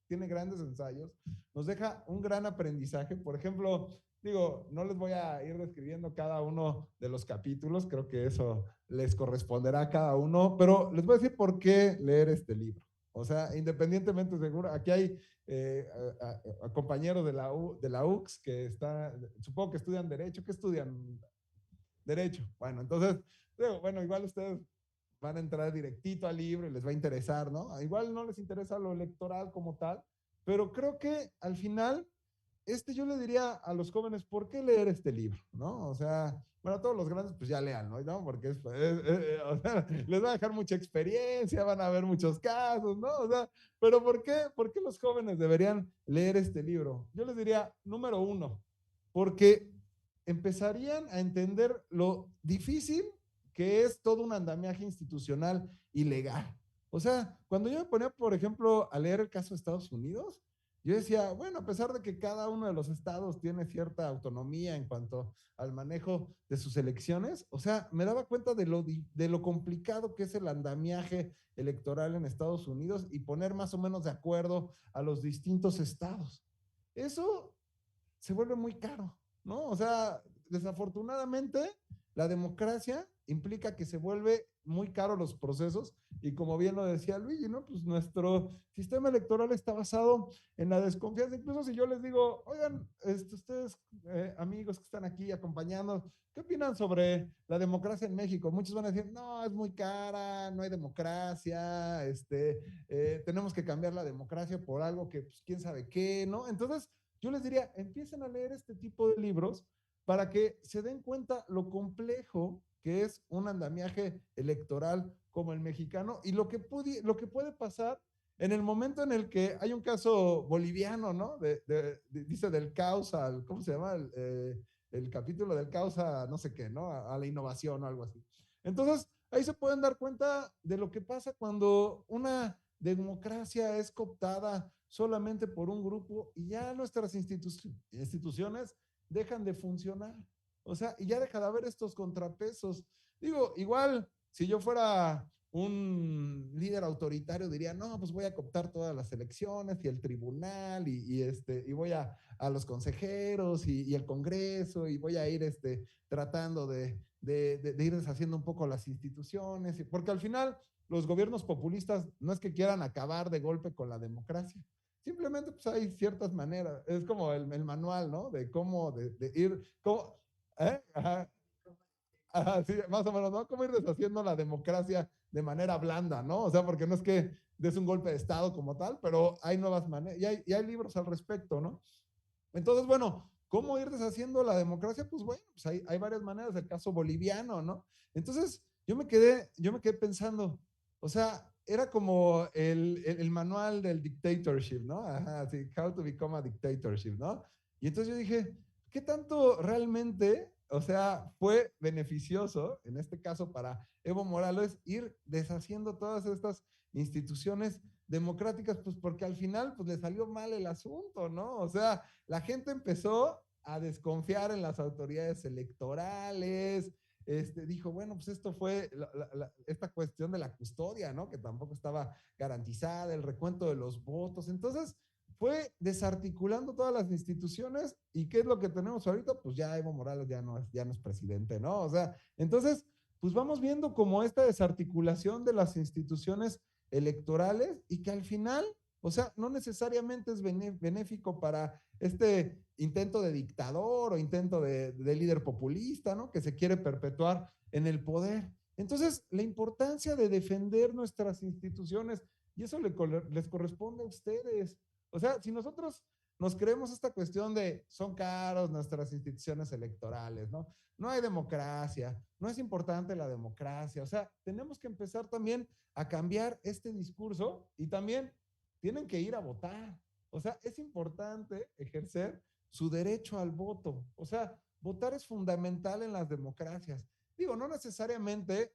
tiene grandes ensayos, nos deja un gran aprendizaje. Por ejemplo, digo, no les voy a ir describiendo cada uno de los capítulos, creo que eso les corresponderá a cada uno, pero les voy a decir por qué leer este libro. O sea, independientemente, seguro, aquí hay a compañeros de la UX que supongo que estudian Derecho. ¿Qué estudian? Derecho. Bueno, entonces, digo, bueno, igual ustedes van a entrar directito al libro y les va a interesar, ¿no? Igual no les interesa lo electoral como tal, pero creo que al final, yo le diría a los jóvenes, ¿por qué leer este libro? ¿No? O sea, bueno, a todos los grandes, pues ya lean, ¿no? Porque o sea, les va a dejar mucha experiencia, van a ver muchos casos, ¿no? O sea, pero ¿por qué los jóvenes deberían leer este libro? Yo les diría, número uno, porque empezarían a entender lo difícil que es todo un andamiaje institucional y legal. O sea, cuando yo me ponía, por ejemplo, a leer el caso de Estados Unidos, yo decía, bueno, a pesar de que cada uno de los estados tiene cierta autonomía en cuanto al manejo de sus elecciones, o sea, me daba cuenta de lo complicado que es el andamiaje electoral en Estados Unidos y poner más o menos de acuerdo a los distintos estados. Eso se vuelve muy caro, ¿no? O sea, desafortunadamente, la democracia implica que se vuelve muy caro los procesos y como bien lo decía Luigi, ¿no? Pues nuestro sistema electoral está basado en la desconfianza. Incluso si yo les digo, oigan, ustedes, amigos que están aquí acompañando, ¿qué opinan sobre la democracia en México? Muchos van a decir, no, es muy cara, no hay democracia, tenemos que cambiar la democracia por algo que, pues, quién sabe qué, ¿no? Entonces, yo les diría, empiecen a leer este tipo de libros para que se den cuenta lo complejo que es un andamiaje electoral como el mexicano y lo que puede pasar en el momento en el que hay un caso boliviano, ¿no? Dice del causa, ¿cómo se llama? El capítulo del causa, no sé qué, ¿no? A la innovación o algo así. Entonces, ahí se pueden dar cuenta de lo que pasa cuando una democracia es cooptada solamente por un grupo y ya nuestras instituciones dejan de funcionar. O sea, y ya deja de haber estos contrapesos. Digo, igual, si yo fuera un líder autoritario, diría, no, pues voy a cooptar todas las elecciones y el tribunal y voy a los consejeros y el Congreso y voy a ir tratando de ir deshaciendo un poco las instituciones, porque al final los gobiernos populistas no es que quieran acabar de golpe con la democracia, simplemente pues hay ciertas maneras, es como el manual, ¿no? De cómo, de ir, cómo, Ajá. Ajá, sí, más o menos, ¿no? Cómo ir deshaciendo la democracia de manera blanda, ¿no? O sea, porque no es que des un golpe de Estado como tal, pero hay nuevas maneras, y hay libros al respecto, ¿no? Entonces, bueno, ¿cómo ir deshaciendo la democracia? Pues bueno, pues hay varias maneras, el caso boliviano, ¿no? Entonces, yo me quedé pensando, o sea, era como el manual del dictatorship, ¿no? Ajá, sí, How to Become a Dictatorship, ¿no? Y entonces yo dije, ¿qué tanto realmente, o sea, fue beneficioso, en este caso para Evo Morales, ir deshaciendo todas estas instituciones democráticas? Pues porque al final, pues le salió mal el asunto, ¿no? O sea, la gente empezó a desconfiar en las autoridades electorales, dijo, bueno, pues esto fue esta cuestión de la custodia, ¿no? Que tampoco estaba garantizada, el recuento de los votos. Entonces, fue desarticulando todas las instituciones. ¿Y qué es lo que tenemos ahorita? Pues ya Evo Morales ya no es presidente, ¿no? O sea, entonces, pues vamos viendo como esta desarticulación de las instituciones electorales y que al final, o sea, no necesariamente es benéfico para este intento de dictador o intento de líder populista, ¿no? Que se quiere perpetuar en el poder. Entonces, la importancia de defender nuestras instituciones, y eso les corresponde a ustedes. O sea, si nosotros nos creemos esta cuestión de son caros nuestras instituciones electorales, ¿no? No hay democracia, no es importante la democracia. O sea, tenemos que empezar también a cambiar este discurso y también tienen que ir a votar. O sea, es importante ejercer su derecho al voto. O sea, votar es fundamental en las democracias. Digo, no necesariamente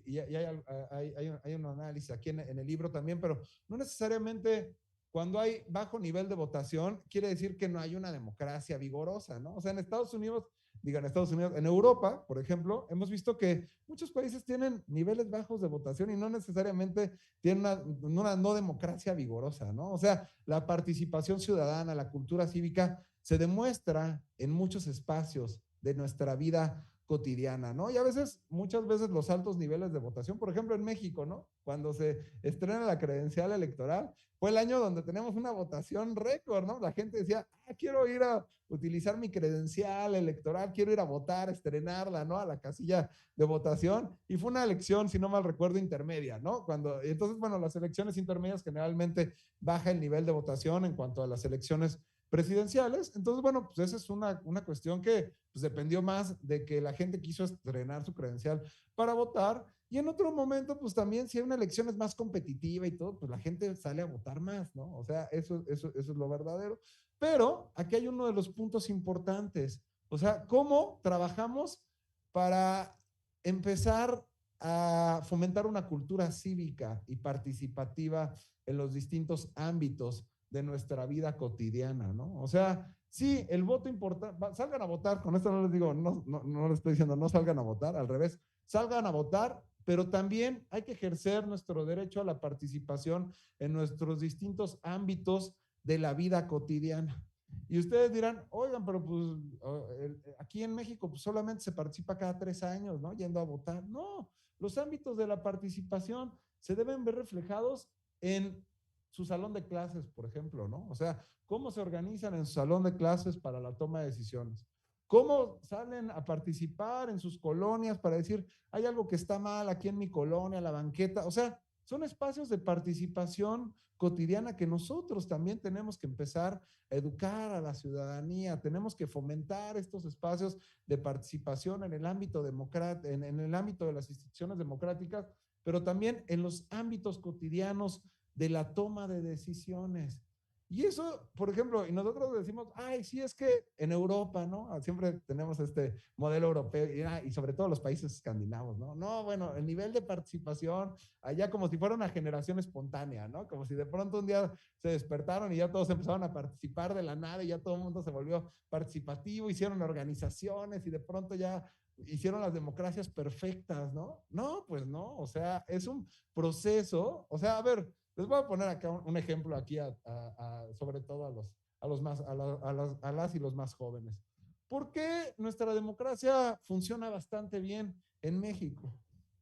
y hay un análisis aquí en el libro también, pero no necesariamente cuando hay bajo nivel de votación quiere decir que no hay una democracia vigorosa, ¿no? O sea, en Estados Unidos, en Europa, por ejemplo, hemos visto que muchos países tienen niveles bajos de votación y no necesariamente tienen una no democracia vigorosa, ¿no? O sea, la participación ciudadana, la cultura cívica se demuestra en muchos espacios de nuestra vida cotidiana, ¿no? Y a veces, muchas veces los altos niveles de votación, por ejemplo en México, ¿no? Cuando se estrena la credencial electoral, fue el año donde tenemos una votación récord, ¿no? La gente decía, quiero ir a utilizar mi credencial electoral, quiero ir a votar, estrenarla, ¿no? A la casilla de votación. Y fue una elección, si no mal recuerdo, intermedia, ¿no? Entonces, bueno, las elecciones intermedias generalmente baja el nivel de votación en cuanto a las elecciones presidenciales. Entonces, bueno, pues esa es una cuestión que pues, dependió más de que la gente quiso estrenar su credencial para votar. Y en otro momento, pues también si una elección es más competitiva y todo, pues la gente sale a votar más, ¿no? O sea, eso es lo verdadero. Pero aquí hay uno de los puntos importantes. O sea, ¿cómo trabajamos para empezar a fomentar una cultura cívica y participativa en los distintos ámbitos de nuestra vida cotidiana, ¿no? O sea, sí, el voto importa, salgan a votar, con esto no les digo, no les estoy diciendo no salgan a votar, al revés, salgan a votar, pero también hay que ejercer nuestro derecho a la participación en nuestros distintos ámbitos de la vida cotidiana. Y ustedes dirán, oigan, pero pues aquí en México pues, solamente se participa cada 3 años, ¿no? Yendo a votar. No, los ámbitos de la participación se deben ver reflejados en su salón de clases, por ejemplo, ¿no? O sea, cómo se organizan en su salón de clases para la toma de decisiones. ¿Cómo salen a participar en sus colonias para decir, hay algo que está mal aquí en mi colonia, la banqueta? O sea, son espacios de participación cotidiana que nosotros también tenemos que empezar a educar a la ciudadanía, tenemos que fomentar estos espacios de participación en el ámbito en el ámbito de las instituciones democráticas, pero también en los ámbitos cotidianos de la toma de decisiones. Y eso, por ejemplo, y nosotros decimos, ay, sí, es que en Europa, ¿no? Siempre tenemos este modelo europeo y sobre todo los países escandinavos, ¿no? No, bueno, el nivel de participación allá como si fuera una generación espontánea, ¿no? Como si de pronto un día se despertaron y ya todos empezaron a participar de la nada y ya todo el mundo se volvió participativo, hicieron organizaciones y de pronto ya hicieron las democracias perfectas, ¿no? No, pues no, o sea, es un proceso, o sea, a ver, les voy a poner acá un ejemplo aquí sobre todo a las y los más jóvenes. ¿Por qué nuestra democracia funciona bastante bien en México?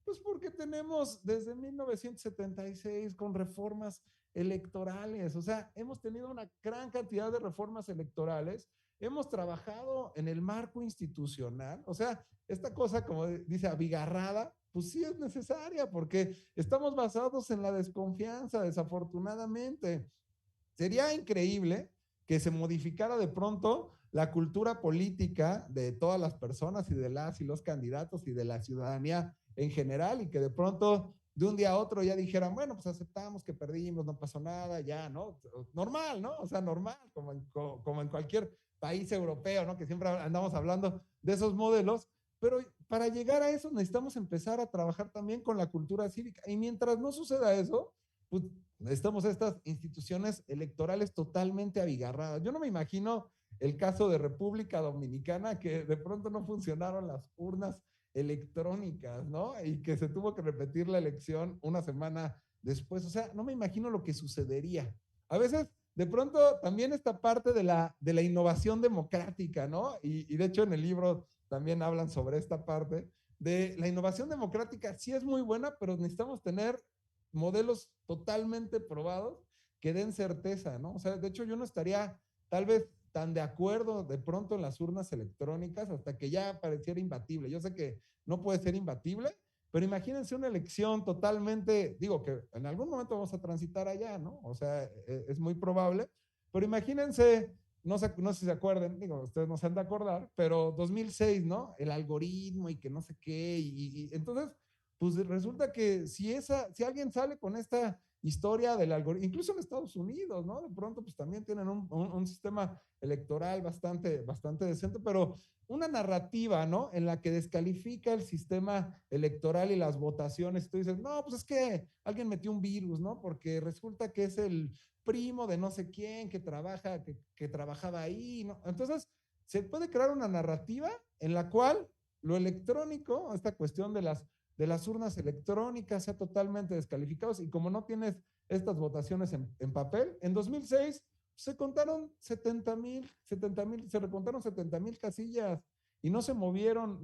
Pues porque tenemos desde 1976 con reformas electorales, o sea, hemos tenido una gran cantidad de reformas electorales, hemos trabajado en el marco institucional, o sea, esta cosa como dice abigarrada, pues sí es necesaria porque estamos basados en la desconfianza, desafortunadamente. Sería increíble que se modificara de pronto la cultura política de todas las personas y de las y los candidatos y de la ciudadanía en general y que de pronto de un día a otro ya dijeran, bueno, pues aceptamos que perdimos, no pasó nada, ya, ¿no? Normal, ¿no? O sea, normal, como en cualquier país europeo, ¿no? Que siempre andamos hablando de esos modelos, pero para llegar a eso necesitamos empezar a trabajar también con la cultura cívica. Y mientras no suceda eso, pues necesitamos estas instituciones electorales totalmente abigarradas. Yo no me imagino el caso de República Dominicana, que de pronto no funcionaron las urnas electrónicas, ¿no? Y que se tuvo que repetir la elección una semana después. O sea, no me imagino lo que sucedería. A veces, de pronto, también esta parte de la innovación democrática, ¿no? Y de hecho en el libro también hablan sobre esta parte de la innovación democrática. Sí es muy buena, pero necesitamos tener modelos totalmente probados que den certeza, ¿no? O sea, de hecho yo no estaría tal vez tan de acuerdo de pronto en las urnas electrónicas hasta que ya pareciera imbatible. Yo sé que no puede ser imbatible, pero imagínense una elección totalmente, digo que en algún momento vamos a transitar allá, ¿no? O sea, es muy probable, pero imagínense, no sé si se acuerdan, digo, ustedes no se han de acordar, pero 2006, ¿no? El algoritmo y que no sé qué, y entonces, pues resulta que si alguien sale con esta historia del algoritmo, incluso en Estados Unidos, ¿no? De pronto, pues también tienen un sistema electoral bastante decente, pero una narrativa, ¿no? En la que descalifica el sistema electoral y las votaciones. Tú dices, no, pues es que alguien metió un virus, ¿no? Porque resulta que es el primo de no sé quién que trabajaba ahí, ¿no? Entonces, se puede crear una narrativa en la cual lo electrónico, esta cuestión de las urnas electrónicas, sea totalmente descalificados, y como no tienes estas votaciones en papel, en 2006 se contaron 70,000, se recontaron 70,000 casillas y no se movieron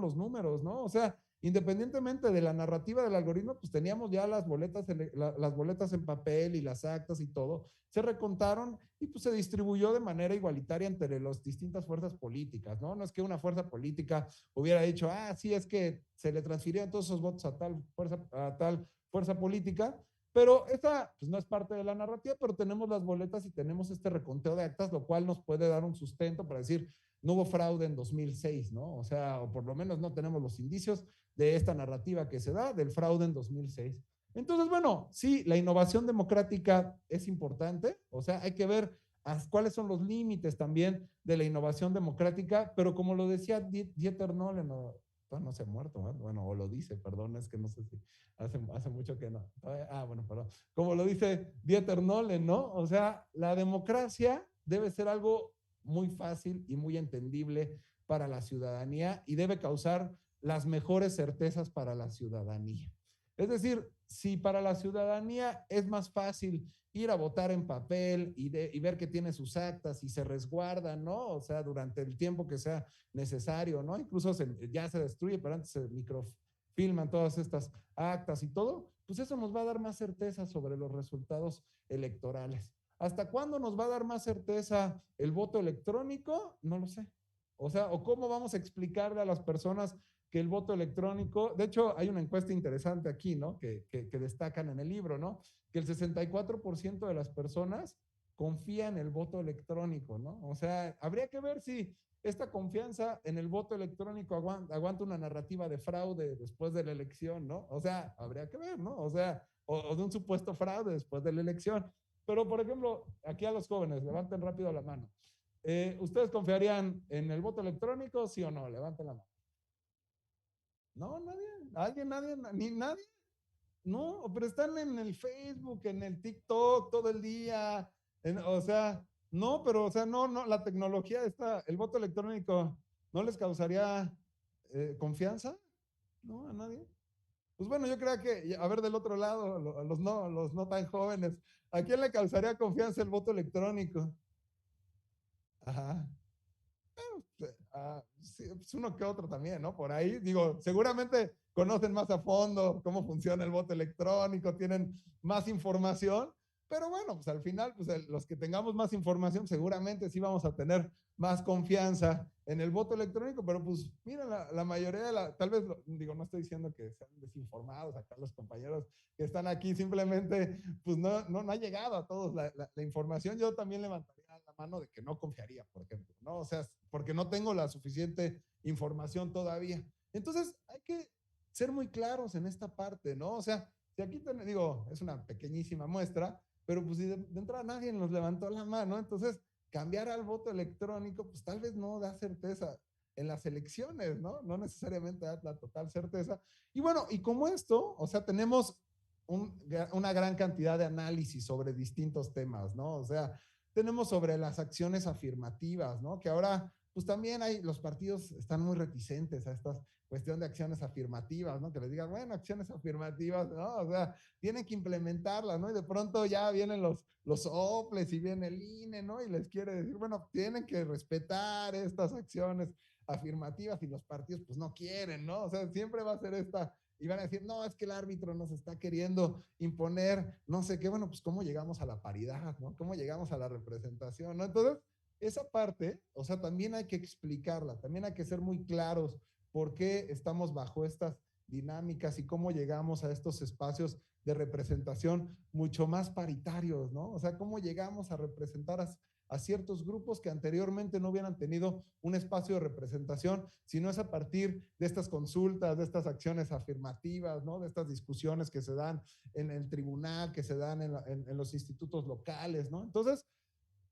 los números, ¿no? O sea, independientemente de la narrativa del algoritmo, pues teníamos ya las boletas en papel y las actas y todo, se recontaron y pues se distribuyó de manera igualitaria entre las distintas fuerzas políticas, ¿no? No es que una fuerza política hubiera dicho, sí, es que se le transfirieron todos esos votos a tal fuerza política, pero esta pues no es parte de la narrativa, pero tenemos las boletas y tenemos este reconteo de actas, lo cual nos puede dar un sustento para decir, no hubo fraude en 2006, ¿no? O sea, o por lo menos no tenemos los indicios de esta narrativa que se da del fraude en 2006. Entonces, bueno, sí, la innovación democrática es importante, o sea, hay que ver cuáles son los límites también de la innovación democrática, pero como lo decía Dieter Nolen, no se ha muerto, bueno, o lo dice, perdón, es que no sé si hace mucho que no. Bueno, perdón. Como lo dice Dieter Nolen, ¿no? O sea, la democracia debe ser algo muy fácil y muy entendible para la ciudadanía y debe causar las mejores certezas para la ciudadanía. Es decir, si para la ciudadanía es más fácil ir a votar en papel y ver que tiene sus actas y se resguardan, ¿no? O sea, durante el tiempo que sea necesario, ¿no? Incluso ya se destruye, pero antes se microfilman todas estas actas y todo, pues eso nos va a dar más certeza sobre los resultados electorales. ¿Hasta cuándo nos va a dar más certeza el voto electrónico? No lo sé. O sea, o cómo vamos a explicarle a las personas que el voto electrónico, de hecho hay una encuesta interesante aquí, ¿no? Que destacan en el libro, ¿no? Que el 64% de las personas confía en el voto electrónico, ¿no? O sea, habría que ver si esta confianza en el voto electrónico aguanta una narrativa de fraude después de la elección, ¿no? O sea, habría que ver, ¿no? O sea, o de un supuesto fraude después de la elección. Pero, por ejemplo, aquí a los jóvenes, levanten rápido la mano. ¿Ustedes confiarían en el voto electrónico, sí o no? Levanten la mano. No, nadie. No, pero están en el Facebook, en el TikTok todo el día. O sea, no, pero, o sea, no, la tecnología está, el voto electrónico, ¿no les causaría confianza? No, a nadie. Pues bueno, yo creo que, a ver, del otro lado, a los no tan jóvenes, ¿a quién le causaría confianza el voto electrónico? Ajá. Sí, pues uno que otro también, ¿no? Por ahí, digo, seguramente conocen más a fondo cómo funciona el voto electrónico, tienen más información, pero bueno, pues al final, pues los que tengamos más información, seguramente sí vamos a tener más confianza en el voto electrónico, pero pues mira, la mayoría tal vez, digo, no estoy diciendo que sean desinformados acá los compañeros que están aquí, simplemente, pues no ha llegado a todos la información. Yo también levantaría la mano de que no confiaría, por ejemplo, ¿no? O sea, porque no tengo la suficiente información todavía. Entonces, hay que ser muy claros en esta parte, ¿no? O sea, si aquí digo, es una pequeñísima muestra, pero pues si de entrada nadie nos levantó la mano, entonces cambiar al voto electrónico, pues tal vez no da certeza en las elecciones, ¿no? No necesariamente da la total certeza. Y bueno, y como esto, o sea, tenemos una gran cantidad de análisis sobre distintos temas, ¿no? O sea, tenemos sobre las acciones afirmativas, ¿no? Que ahora, pues también los partidos están muy reticentes a esta cuestión de acciones afirmativas, ¿no? Que les digan, bueno, acciones afirmativas, ¿no? O sea, tienen que implementarlas, ¿no? Y de pronto ya vienen los OPLES y viene el INE, ¿no? Y les quiere decir, bueno, tienen que respetar estas acciones afirmativas y los partidos pues no quieren, ¿no? O sea, siempre va a ser esta y van a decir, no, es que el árbitro nos está queriendo imponer, no sé qué, bueno, pues cómo llegamos a la paridad, ¿no? ¿Cómo llegamos a la representación, ¿no? Entonces, esa parte, o sea, también hay que explicarla, también hay que ser muy claros por qué estamos bajo estas dinámicas y cómo llegamos a estos espacios de representación mucho más paritarios, ¿no? O sea, cómo llegamos a representar a ciertos grupos que anteriormente no hubieran tenido un espacio de representación, sino es a partir de estas consultas, de estas acciones afirmativas, ¿no? De estas discusiones que se dan en el tribunal, que se dan en los institutos locales, ¿no? Entonces,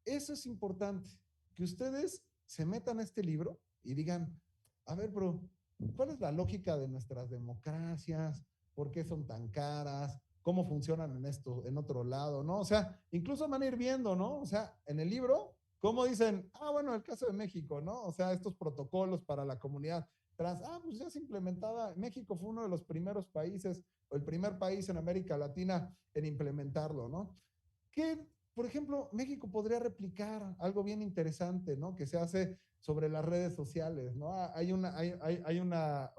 eso es importante, que ustedes se metan a este libro y digan, a ver, bro, ¿cuál es la lógica de nuestras democracias? ¿Por qué son tan caras? ¿Cómo funcionan en esto, en otro lado, no? O sea, incluso van a ir viendo, ¿no? O sea, en el libro, ¿cómo dicen? Bueno, el caso de México, ¿no? O sea, estos protocolos para la comunidad trans, pues ya se implementaba. México fue uno de los primeros países, o el primer país en América Latina en implementarlo, ¿no? ¿Qué, por ejemplo, México podría replicar algo bien interesante, ¿no? Que se hace sobre las redes sociales, ¿no? Hay una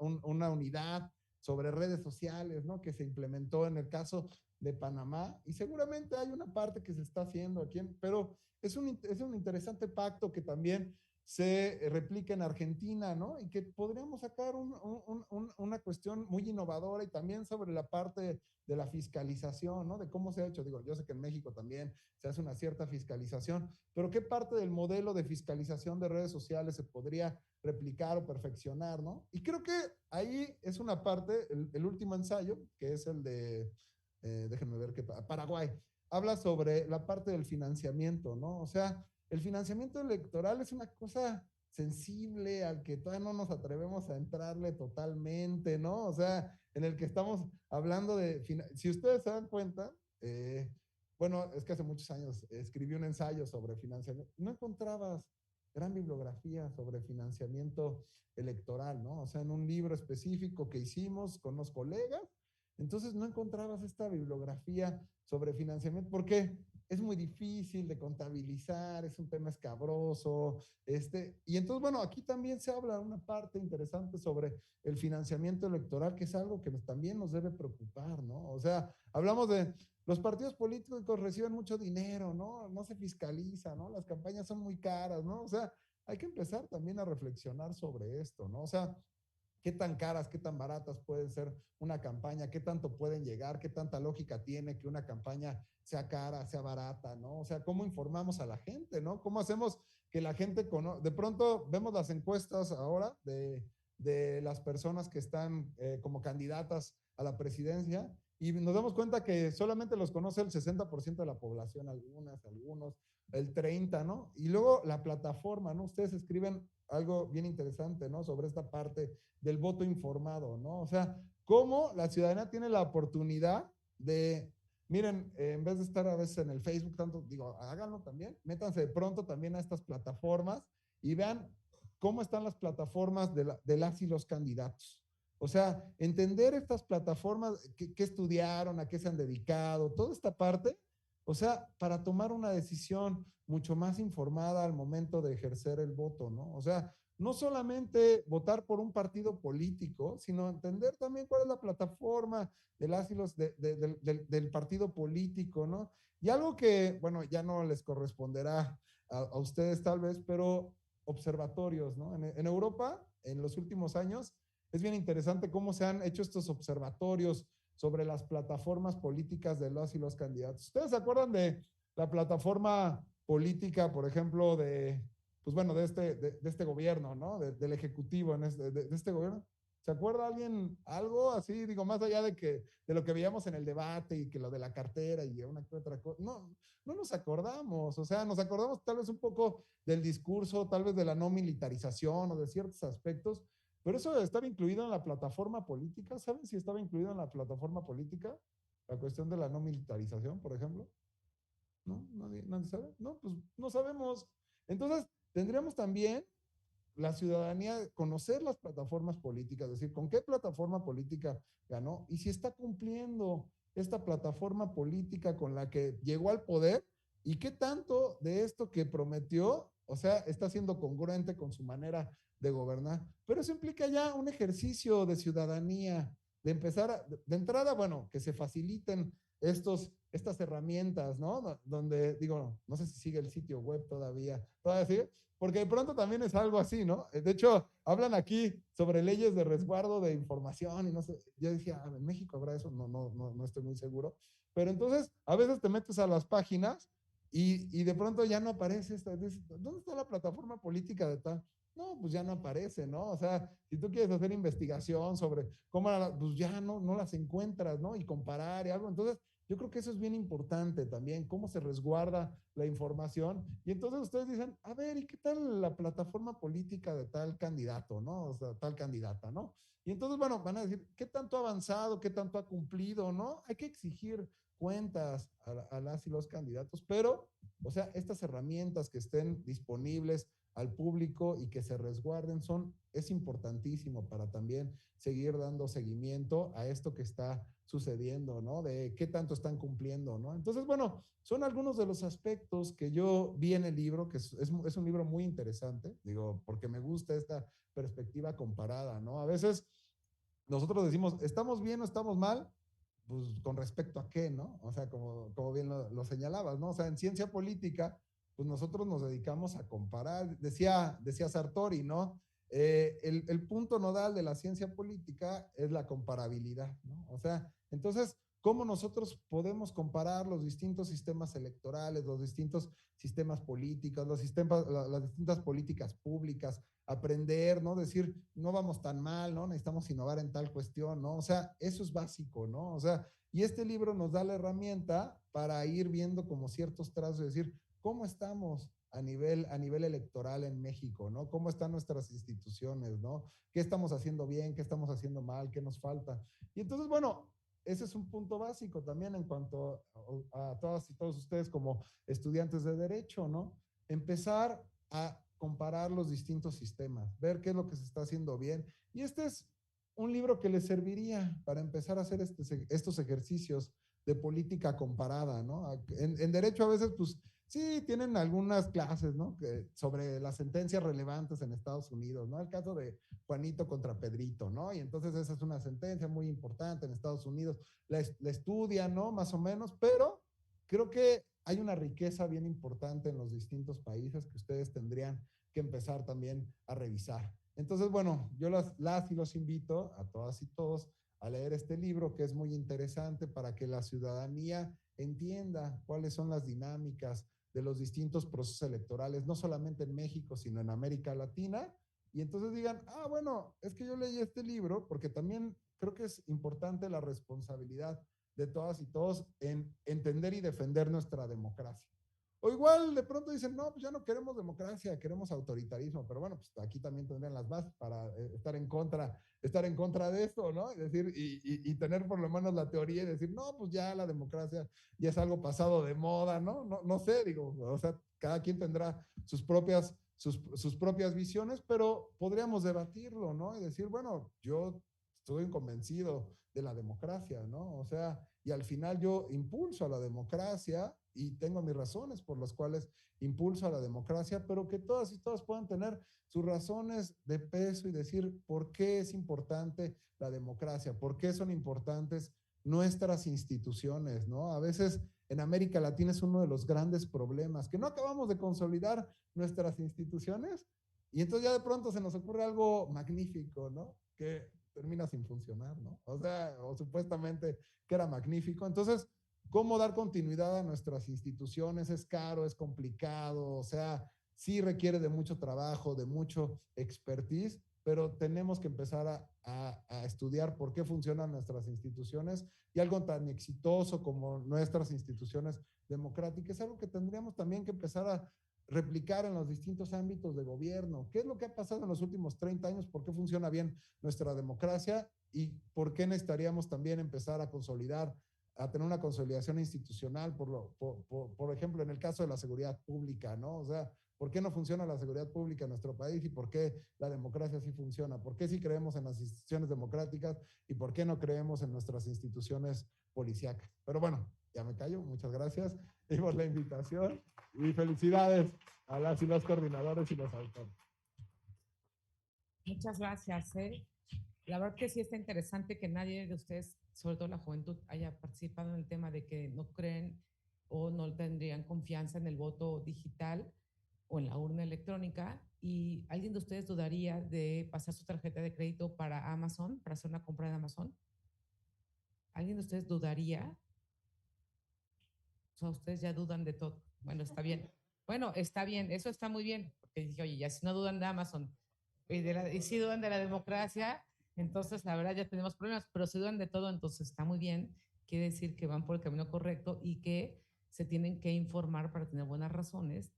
unidad sobre redes sociales, ¿no? Que se implementó en el caso de Panamá y seguramente hay una parte que se está haciendo aquí, pero es un interesante pacto que también se replica en Argentina, ¿no? Y que podríamos sacar una cuestión muy innovadora y también sobre la parte de la fiscalización, ¿no? De cómo se ha hecho. Digo, yo sé que en México también se hace una cierta fiscalización, pero ¿qué parte del modelo de fiscalización de redes sociales se podría replicar o perfeccionar, ¿no? Y creo que ahí es una parte, el último ensayo, que es el de, déjenme ver qué, Paraguay, habla sobre la parte del financiamiento, ¿no? O sea, el financiamiento electoral es una cosa sensible al que todavía no nos atrevemos a entrarle totalmente, ¿no? O sea, en el que estamos hablando de, si ustedes se dan cuenta, bueno, es que hace muchos años escribí un ensayo sobre financiamiento, no encontrabas gran bibliografía sobre financiamiento electoral, ¿no? O sea, en un libro específico que hicimos con los colegas, entonces no encontrabas esta bibliografía sobre financiamiento, porque es muy difícil de contabilizar, es un tema escabroso, y entonces, bueno, aquí también se habla una parte interesante sobre el financiamiento electoral, que es algo que también nos debe preocupar, ¿no? O sea, hablamos de los partidos políticos reciben mucho dinero, ¿no? No se fiscaliza, ¿no? Las campañas son muy caras, ¿no? O sea, hay que empezar también a reflexionar sobre esto, ¿no? O sea, qué tan caras, qué tan baratas pueden ser una campaña, qué tanto pueden llegar, qué tanta lógica tiene que una campaña sea cara, sea barata, ¿no? O sea, cómo informamos a la gente, ¿no? ¿Cómo hacemos que la gente conozca? De pronto vemos las encuestas ahora de las personas que están como candidatas a la presidencia y nos damos cuenta que solamente los conoce el 60% de la población, algunos, el 30%, ¿no? Y luego la plataforma, ¿no? Ustedes escriben algo bien interesante, ¿no? Sobre esta parte del voto informado, ¿no? O sea, cómo la ciudadanía tiene la oportunidad de, miren, en vez de estar a veces en el Facebook, tanto, digo, háganlo también, métanse de pronto también a estas plataformas y vean cómo están las plataformas de las y los candidatos. O sea, entender estas plataformas, qué estudiaron, a qué se han dedicado, toda esta parte, o sea, para tomar una decisión mucho más informada al momento de ejercer el voto, ¿no? O sea, no solamente votar por un partido político, sino entender también cuál es la plataforma de las y los del partido político, ¿no? Y algo que, bueno, ya no les corresponderá a ustedes tal vez, pero observatorios, ¿no? En Europa, en los últimos años, es bien interesante cómo se han hecho estos observatorios sobre las plataformas políticas de los y los candidatos. ¿Ustedes se acuerdan de la plataforma política, por ejemplo, pues bueno, de este gobierno, ¿no? Del ejecutivo de este gobierno? ¿Se acuerda alguien algo así? Digo, más allá de lo que veíamos en el debate y que lo de la cartera y una que otra cosa. No nos acordamos. O sea, nos acordamos tal vez un poco del discurso, tal vez de la no militarización o de ciertos aspectos, pero eso estaba incluido en la plataforma política. ¿Saben si estaba incluido en la plataforma política? La cuestión de la no militarización, por ejemplo. ¿No? ¿Nadie sabe? No, pues no sabemos. Entonces, tendríamos también la ciudadanía conocer las plataformas políticas, es decir, con qué plataforma política ganó y si está cumpliendo esta plataforma política con la que llegó al poder y qué tanto de esto que prometió, o sea, está siendo congruente con su manera de gobernar. Pero eso implica ya un ejercicio de ciudadanía, de empezar, de entrada, bueno, que se faciliten estas herramientas, ¿no? Donde, digo, no sé si sigue el sitio web todavía sigue, porque de pronto también es algo así, ¿no? De hecho, hablan aquí sobre leyes de resguardo de información y no sé, yo decía, en México habrá eso, no estoy muy seguro, pero entonces a veces te metes a las páginas y de pronto ya no aparece, ¿dónde está la plataforma política de tal? No, pues ya no aparece, ¿no? O sea, si tú quieres hacer investigación sobre cómo, pues ya no las encuentras, ¿no? Y comparar y algo. Entonces, yo creo que eso es bien importante también, cómo se resguarda la información. Y entonces ustedes dicen, a ver, ¿y qué tal la plataforma política de tal candidato, ¿no? O sea, tal candidata, ¿no? Y entonces, bueno, van a decir, ¿qué tanto ha avanzado? ¿Qué tanto ha cumplido? ¿No? Hay que exigir cuentas a las y los candidatos, pero, o sea, estas herramientas que estén disponibles al público y que se resguarden es importantísimo para también seguir dando seguimiento a esto que está sucediendo, ¿no? De qué tanto están cumpliendo, ¿no? Entonces, bueno, son algunos de los aspectos que yo vi en el libro, que es un libro muy interesante, digo, porque me gusta esta perspectiva comparada, ¿no? A veces nosotros decimos, ¿estamos bien o estamos mal? Pues con respecto a qué, ¿no? O sea, como bien lo señalabas, ¿no? O sea, en ciencia política, pues nosotros nos dedicamos a comparar, decía Sartori, ¿no? El punto nodal de la ciencia política es la comparabilidad, ¿no? O sea, entonces, ¿cómo nosotros podemos comparar los distintos sistemas electorales, los distintos sistemas políticos, las distintas políticas públicas, aprender, ¿no? Decir, no vamos tan mal, ¿no? Necesitamos innovar en tal cuestión, ¿no? O sea, eso es básico, ¿no? O sea, y este libro nos da la herramienta para ir viendo como ciertos trazos, decir, ¿cómo estamos a nivel electoral en México, ¿no? ¿Cómo están nuestras instituciones, ¿no? ¿Qué estamos haciendo bien? ¿Qué estamos haciendo mal? ¿Qué nos falta? Y entonces, bueno, ese es un punto básico también en cuanto a todas y todos ustedes como estudiantes de derecho, ¿no? Empezar a comparar los distintos sistemas, ver qué es lo que se está haciendo bien. Y este es un libro que les serviría para empezar a hacer estos ejercicios de política comparada, ¿no? En derecho a veces, pues, sí, tienen algunas clases, ¿no? Sobre las sentencias relevantes en Estados Unidos, ¿no? El caso de Juanito contra Pedrito, ¿no? Y entonces esa es una sentencia muy importante en Estados Unidos. La estudian, ¿no? Más o menos, pero creo que hay una riqueza bien importante en los distintos países que ustedes tendrían que empezar también a revisar. Entonces, bueno, yo las y los invito a todas y todos a leer este libro que es muy interesante para que la ciudadanía entienda cuáles son las dinámicas de los distintos procesos electorales, no solamente en México, sino en América Latina, y entonces digan, ah, bueno, es que yo leí este libro porque también creo que es importante la responsabilidad de todas y todos en entender y defender nuestra democracia. O igual de pronto dicen, no, pues ya no queremos democracia, queremos autoritarismo, pero bueno, pues aquí también tendrían las bases para estar en contra de esto, ¿no? Es decir, y tener por lo menos la teoría y decir, no, pues ya la democracia ya es algo pasado de moda, ¿no? No sé, digo, o sea, cada quien tendrá sus propias visiones, pero podríamos debatirlo, ¿no? Y decir, bueno, yo estoy convencido de la democracia, ¿no? O sea, y al final yo impulso a la democracia y tengo mis razones por las cuales impulso a la democracia, pero que todas y todas puedan tener sus razones de peso y decir por qué es importante la democracia, por qué son importantes nuestras instituciones, ¿no? A veces en América Latina es uno de los grandes problemas, que no acabamos de consolidar nuestras instituciones y entonces ya de pronto se nos ocurre algo magnífico, ¿no? Que termina sin funcionar, ¿no? O sea, o supuestamente que era magnífico. Entonces, ¿cómo dar continuidad a nuestras instituciones? Es caro, es complicado, o sea, sí requiere de mucho trabajo, de mucho expertise, pero tenemos que empezar a estudiar por qué funcionan nuestras instituciones y algo tan exitoso como nuestras instituciones democráticas es algo que tendríamos también que empezar a replicar en los distintos ámbitos de gobierno. ¿Qué es lo que ha pasado en los últimos 30 años? ¿Por qué funciona bien nuestra democracia? ¿Y por qué necesitaríamos también empezar a consolidar, a tener una consolidación institucional, por ejemplo, en el caso de la seguridad pública, ¿no? O sea, ¿por qué no funciona la seguridad pública en nuestro país y por qué la democracia sí funciona? ¿Por qué sí creemos en las instituciones democráticas y por qué no creemos en nuestras instituciones policíacas? Pero bueno, ya me callo. Muchas gracias y por la invitación y felicidades a las y los coordinadores y los autores. Muchas gracias. La verdad que sí está interesante que nadie de ustedes sobre todo la juventud, haya participado en el tema de que no creen o no tendrían confianza en el voto digital o en la urna electrónica. ¿Y alguien de ustedes dudaría de pasar su tarjeta de crédito para Amazon, para hacer una compra en Amazon? ¿Alguien de ustedes dudaría? O sea, ustedes ya dudan de todo. Bueno, está bien. Bueno, está bien, eso está muy bien, porque dije, oye, ya si no dudan de Amazon y si dudan de la democracia, entonces la verdad ya tenemos problemas, pero si dudan de todo, entonces está muy bien. Quiere decir que van por el camino correcto y que se tienen que informar para tener buenas razones,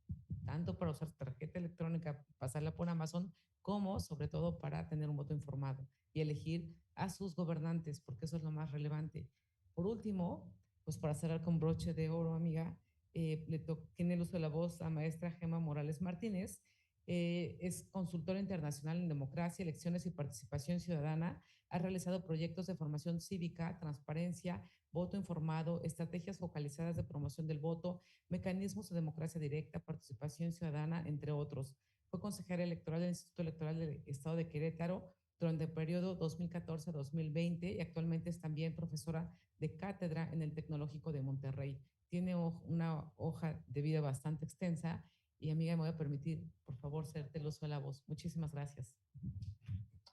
tanto para usar tarjeta electrónica, pasarla por Amazon, como sobre todo para tener un voto informado y elegir a sus gobernantes, porque eso es lo más relevante. Por último, pues para cerrar con broche de oro, amiga, tiene el uso de la voz a maestra Gema Morales Martínez. Es consultora internacional en democracia, elecciones y participación ciudadana. Ha realizado proyectos de formación cívica, transparencia, voto informado, estrategias focalizadas de promoción del voto, mecanismos de democracia directa, participación ciudadana, entre otros. Fue consejera electoral del Instituto Electoral del Estado de Querétaro durante el periodo 2014-2020 y actualmente es también profesora de cátedra en el Tecnológico de Monterrey. Tiene una hoja de vida bastante extensa y amiga, me voy a permitir, por favor, serte el uso de la voz. Muchísimas gracias.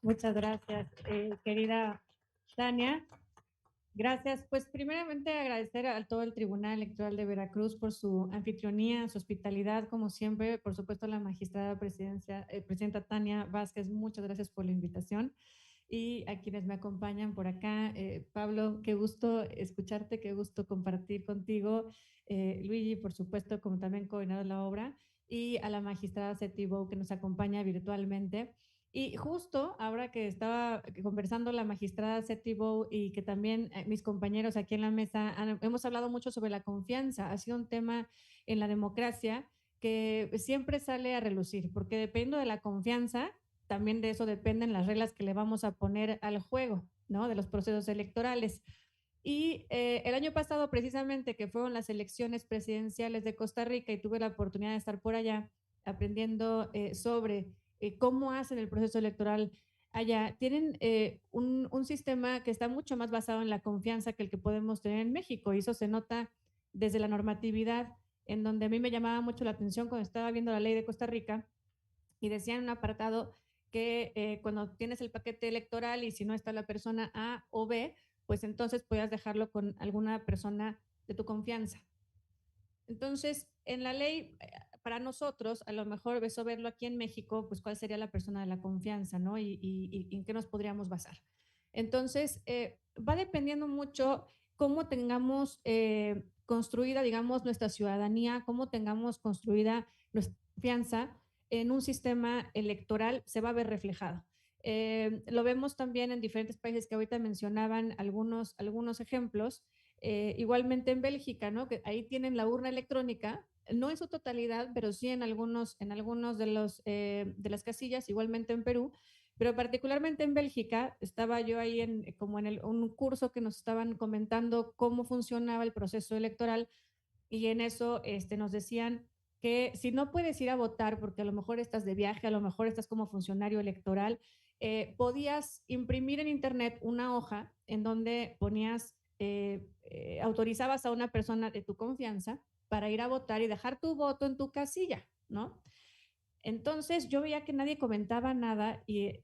Muchas gracias, querida Tania. Gracias. Pues primeramente agradecer a todo el Tribunal Electoral de Veracruz por su anfitrionía, su hospitalidad, como siempre. Por supuesto, a la magistrada presidenta Tania Vázquez, muchas gracias por la invitación. Y a quienes me acompañan por acá, Pablo, qué gusto escucharte, qué gusto compartir contigo. Luigi, por supuesto, como también coordinador de la obra, y a la magistrada Seti Bou, que nos acompaña virtualmente. Y justo ahora que estaba conversando la magistrada Seti Bou y que también mis compañeros aquí en la mesa hemos hablado mucho sobre la confianza. Ha sido un tema en la democracia que siempre sale a relucir, porque dependiendo de la confianza, también de eso dependen las reglas que le vamos a poner al juego, ¿no? De los procesos electorales. Y el año pasado, precisamente, que fueron las elecciones presidenciales de Costa Rica y tuve la oportunidad de estar por allá aprendiendo sobre cómo hacen el proceso electoral allá, tienen un sistema que está mucho más basado en la confianza que el que podemos tener en México. Y eso se nota desde la normatividad, en donde a mí me llamaba mucho la atención cuando estaba viendo la ley de Costa Rica y decía en un apartado que cuando tienes el paquete electoral y si no está la persona A o B, pues entonces puedas dejarlo con alguna persona de tu confianza. Entonces, en la ley, para nosotros, a lo mejor eso verlo aquí en México, pues cuál sería la persona de la confianza, ¿no? Y en qué nos podríamos basar. Entonces, va dependiendo mucho cómo tengamos construida, digamos, nuestra ciudadanía, cómo tengamos construida nuestra confianza en un sistema electoral, se va a ver reflejado. Lo vemos también en diferentes países que ahorita mencionaban algunos ejemplos. Igualmente en Bélgica, ¿no? Que ahí tienen la urna electrónica, no en su totalidad, pero sí en algunos de las casillas, igualmente en Perú, pero particularmente en Bélgica, estaba yo ahí como en un curso que nos estaban comentando cómo funcionaba el proceso electoral y en eso nos decían que si no puedes ir a votar porque a lo mejor estás de viaje, a lo mejor estás como funcionario electoral, podías imprimir en internet una hoja en donde ponías autorizabas a una persona de tu confianza para ir a votar y dejar tu voto en tu casilla, ¿no? Entonces yo veía que nadie comentaba nada y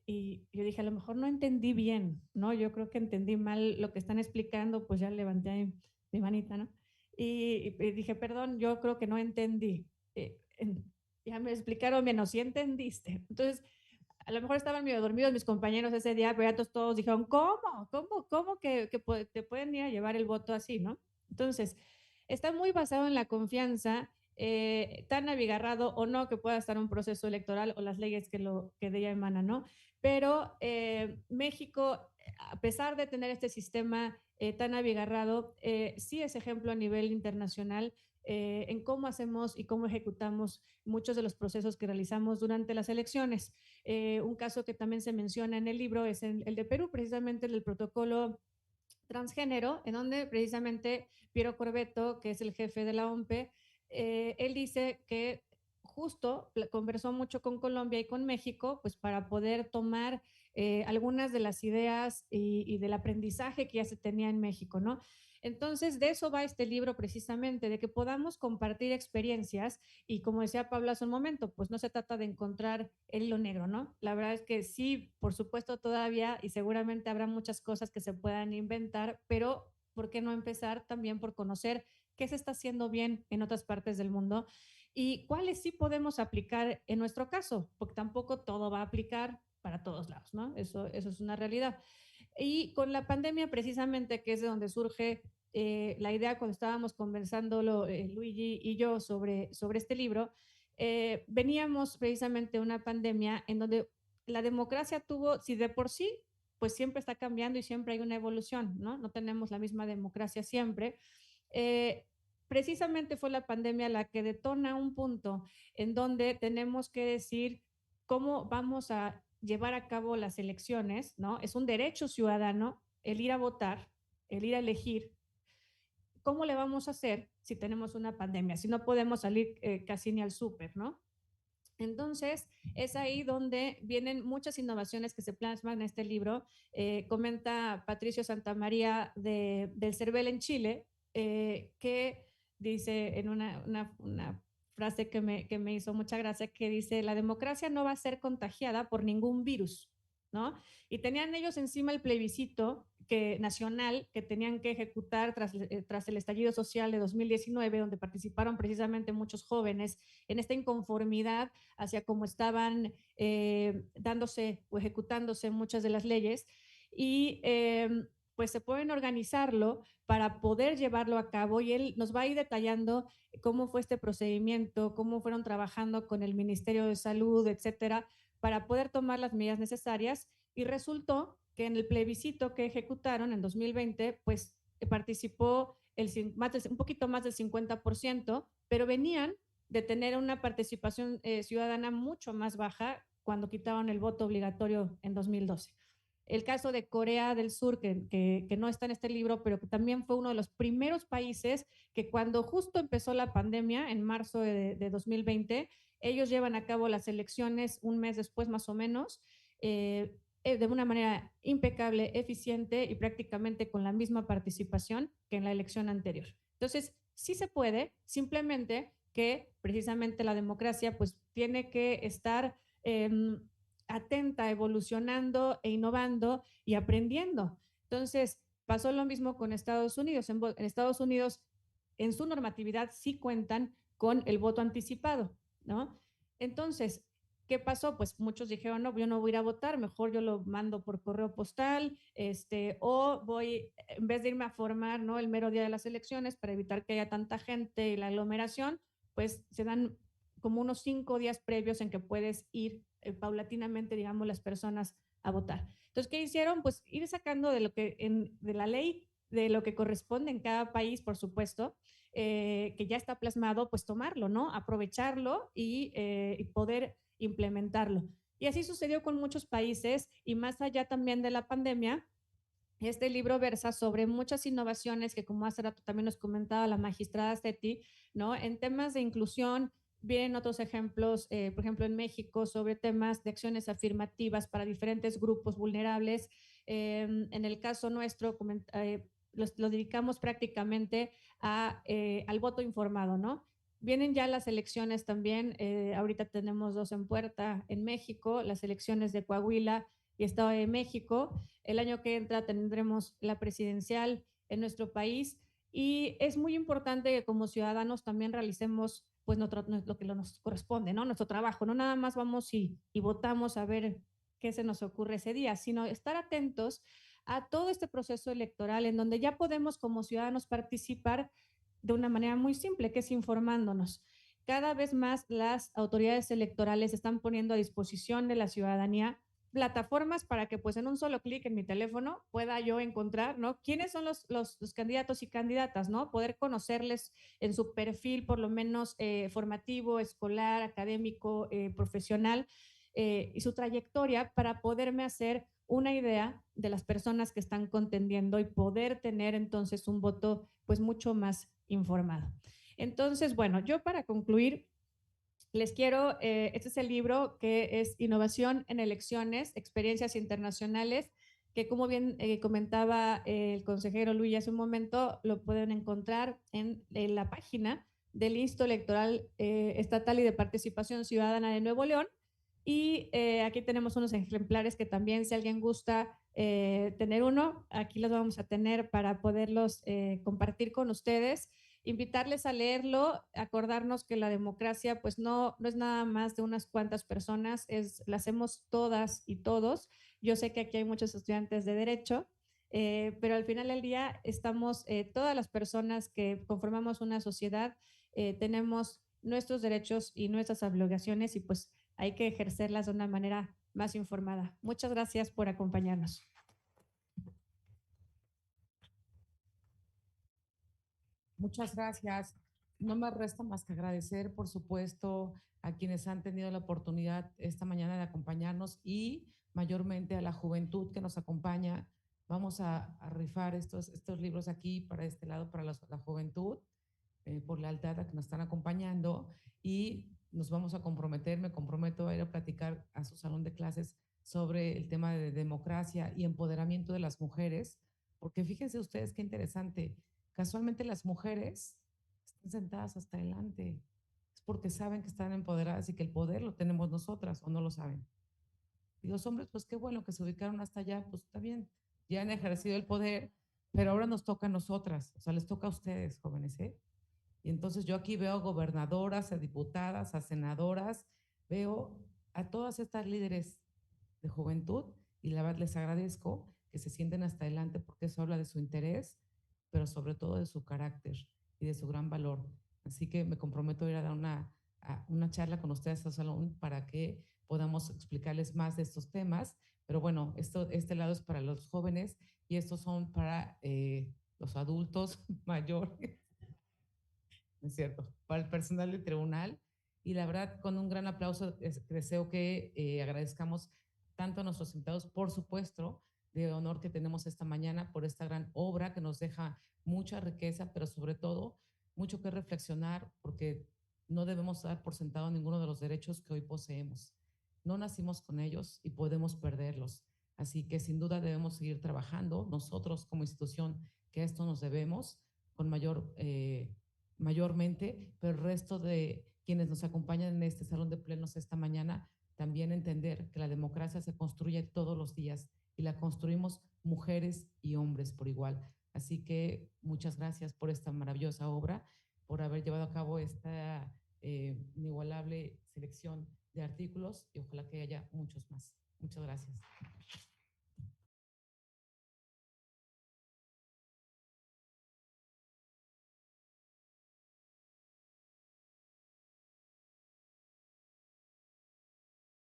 yo dije, a lo mejor no entendí bien, ¿no? Yo creo que entendí mal lo que están explicando, pues ya levanté mi manita, ¿no? Y dije, perdón, yo creo que no entendí. Ya me explicaron bien, no, sí entendiste. Entonces, a lo mejor estaban medio dormidos mis compañeros ese día, pero ya todos dijeron, ¿Cómo que te pueden ir a llevar el voto así, ¿no? Entonces, está muy basado en la confianza, tan abigarrado o no que pueda estar un proceso electoral o las leyes que de ella emanan, ¿no? Pero México, a pesar de tener este sistema tan abigarrado, sí es ejemplo a nivel internacional en cómo hacemos y cómo ejecutamos muchos de los procesos que realizamos durante las elecciones. Un caso que también se menciona en el libro es el de Perú, precisamente el del protocolo transgénero, en donde precisamente Piero Corvetto, que es el jefe de la OMPE, él dice que justo conversó mucho con Colombia y con México, pues para poder tomar algunas de las ideas y del aprendizaje que ya se tenía en México, ¿no? Entonces, de eso va este libro precisamente, de que podamos compartir experiencias y como decía Pablo hace un momento, pues no se trata de encontrar el hilo negro, ¿no? La verdad es que sí, por supuesto todavía y seguramente habrá muchas cosas que se puedan inventar, pero ¿por qué no empezar también por conocer qué se está haciendo bien en otras partes del mundo y cuáles sí podemos aplicar en nuestro caso? Porque tampoco todo va a aplicar para todos lados, ¿no? Eso es una realidad. Y con la pandemia precisamente, que es de donde surge la idea cuando estábamos conversando Luigi y yo sobre este libro, veníamos precisamente de una pandemia en donde la democracia tuvo, si de por sí, pues siempre está cambiando y siempre hay una evolución, ¿no? No tenemos la misma democracia siempre. Eh, Precisamente fue la pandemia la que detona un punto en donde tenemos que decir cómo vamos a llevar a cabo las elecciones, ¿no? Es un derecho ciudadano el ir a votar, el ir a elegir. ¿Cómo le vamos a hacer si tenemos una pandemia? Si no podemos salir casi ni al súper, ¿no? Entonces, es ahí donde vienen muchas innovaciones que se plasman en este libro. Comenta Patricio Santamaría del CERVEL en Chile, que dice en una frase que me hizo mucha gracia, que dice, la democracia no va a ser contagiada por ningún virus, ¿no? Y tenían ellos encima el plebiscito nacional que tenían que ejecutar tras el estallido social de 2019, donde participaron precisamente muchos jóvenes en esta inconformidad hacia cómo estaban dándose o ejecutándose muchas de las leyes y pues se pueden organizarlo para poder llevarlo a cabo y él nos va a ir detallando cómo fue este procedimiento, cómo fueron trabajando con el Ministerio de Salud, etcétera, para poder tomar las medidas necesarias y resultó que en el plebiscito que ejecutaron en 2020, pues participó un poquito más del 50%, pero venían de tener una participación ciudadana mucho más baja cuando quitaron el voto obligatorio en 2012. El caso de Corea del Sur, que no está en este libro, pero que también fue uno de los primeros países que cuando justo empezó la pandemia, en marzo de 2020, ellos llevan a cabo las elecciones un mes después más o menos, de una manera impecable, eficiente y prácticamente con la misma participación que en la elección anterior. Entonces, sí se puede, simplemente que precisamente la democracia pues tiene que estar atenta, evolucionando e innovando y aprendiendo. Entonces, pasó lo mismo con Estados Unidos. En Estados Unidos, en su normatividad, sí cuentan con el voto anticipado, ¿no? Entonces, ¿qué pasó? Pues muchos dijeron, no, yo no voy a ir a votar, mejor yo lo mando por correo postal, o voy, en vez de irme a formar, ¿no? El mero día de las elecciones para evitar que haya tanta gente y la aglomeración, pues se dan como unos 5 días previos en que puedes ir paulatinamente, digamos, las personas a votar. Entonces, ¿qué hicieron? Pues ir sacando de lo que, de la ley, de lo que corresponde en cada país, por supuesto, que ya está plasmado, pues tomarlo, ¿no? Aprovecharlo y poder implementarlo. Y así sucedió con muchos países y más allá también de la pandemia, este libro versa sobre muchas innovaciones que, como hace rato también nos comentaba la magistrada Seti, ¿no? En temas de inclusión, vienen otros ejemplos, por ejemplo, en México, sobre temas de acciones afirmativas para diferentes grupos vulnerables. En el caso nuestro, lo dedicamos prácticamente al voto informado, ¿no? Vienen ya las elecciones también, ahorita tenemos 2 en puerta en México, las elecciones de Coahuila y Estado de México. El año que entra tendremos la presidencial en nuestro país y es muy importante que como ciudadanos también realicemos pues lo que nos corresponde, ¿no? Nuestro trabajo, no nada más vamos y votamos a ver qué se nos ocurre ese día, sino estar atentos a todo este proceso electoral en donde ya podemos como ciudadanos participar de una manera muy simple, que es informándonos. Cada vez más las autoridades electorales están poniendo a disposición de la ciudadanía plataformas para que pues en un solo clic en mi teléfono pueda yo encontrar, ¿no? ¿Quiénes son los candidatos y candidatas, ¿no? Poder conocerles en su perfil, por lo menos formativo, escolar, académico, profesional, y su trayectoria para poderme hacer una idea de las personas que están contendiendo y poder tener entonces un voto pues mucho más informado. Entonces, bueno, yo para concluir, Este es el libro que es Innovación en Elecciones, Experiencias Internacionales, que como bien comentaba el consejero Luis hace un momento, lo pueden encontrar en la página del Instituto Electoral Estatal y de Participación Ciudadana de Nuevo León. Y aquí tenemos unos ejemplares que también, si alguien gusta tener uno, aquí los vamos a tener para poderlos compartir con ustedes. Invitarles a leerlo, acordarnos que la democracia pues no es nada más de unas cuantas personas, la hacemos todas y todos. Yo sé que aquí hay muchos estudiantes de Derecho, pero al final del día estamos todas las personas que conformamos una sociedad, tenemos nuestros derechos y nuestras obligaciones y pues hay que ejercerlas de una manera más informada. Muchas gracias por acompañarnos. Muchas gracias. No me resta más que agradecer, por supuesto, a quienes han tenido la oportunidad esta mañana de acompañarnos y mayormente a la juventud que nos acompaña. Vamos a rifar estos libros aquí para este lado, para la juventud, por lealtad a que nos están acompañando y nos vamos a comprometer, me comprometo a ir a platicar a su salón de clases sobre el tema de democracia y empoderamiento de las mujeres, porque fíjense ustedes qué interesante. Casualmente las mujeres están sentadas hasta adelante. Es porque saben que están empoderadas y que el poder lo tenemos nosotras o no lo saben. Y los hombres, pues qué bueno que se ubicaron hasta allá, pues está bien, ya han ejercido el poder, pero ahora nos toca a nosotras, o sea, les toca a ustedes, jóvenes, ¿eh? Y entonces yo aquí veo a gobernadoras, a diputadas, a senadoras, veo a todas estas líderes de juventud y la verdad les agradezco que se sienten hasta adelante porque eso habla de su interés, pero sobre todo de su carácter y de su gran valor. Así que me comprometo a ir a dar una charla con ustedes al salón para que podamos explicarles más de estos temas. Pero bueno, este lado es para los jóvenes y estos son para los adultos mayores, ¿no es cierto? Para el personal del tribunal. Y la verdad, con un gran aplauso, deseo que agradezcamos tanto a nuestros invitados, por supuesto, de honor que tenemos esta mañana por esta gran obra que nos deja mucha riqueza, pero sobre todo mucho que reflexionar, porque no debemos dar por sentado ninguno de los derechos que hoy poseemos. No nacimos con ellos y podemos perderlos. Así que sin duda debemos seguir trabajando nosotros como institución, que a esto nos debemos con mayormente, pero el resto de quienes nos acompañan en este salón de plenos esta mañana, también entender que la democracia se construye todos los días y la construimos mujeres y hombres por igual. Así que muchas gracias por esta maravillosa obra, por haber llevado a cabo esta inigualable selección de artículos y ojalá que haya muchos más. Muchas gracias.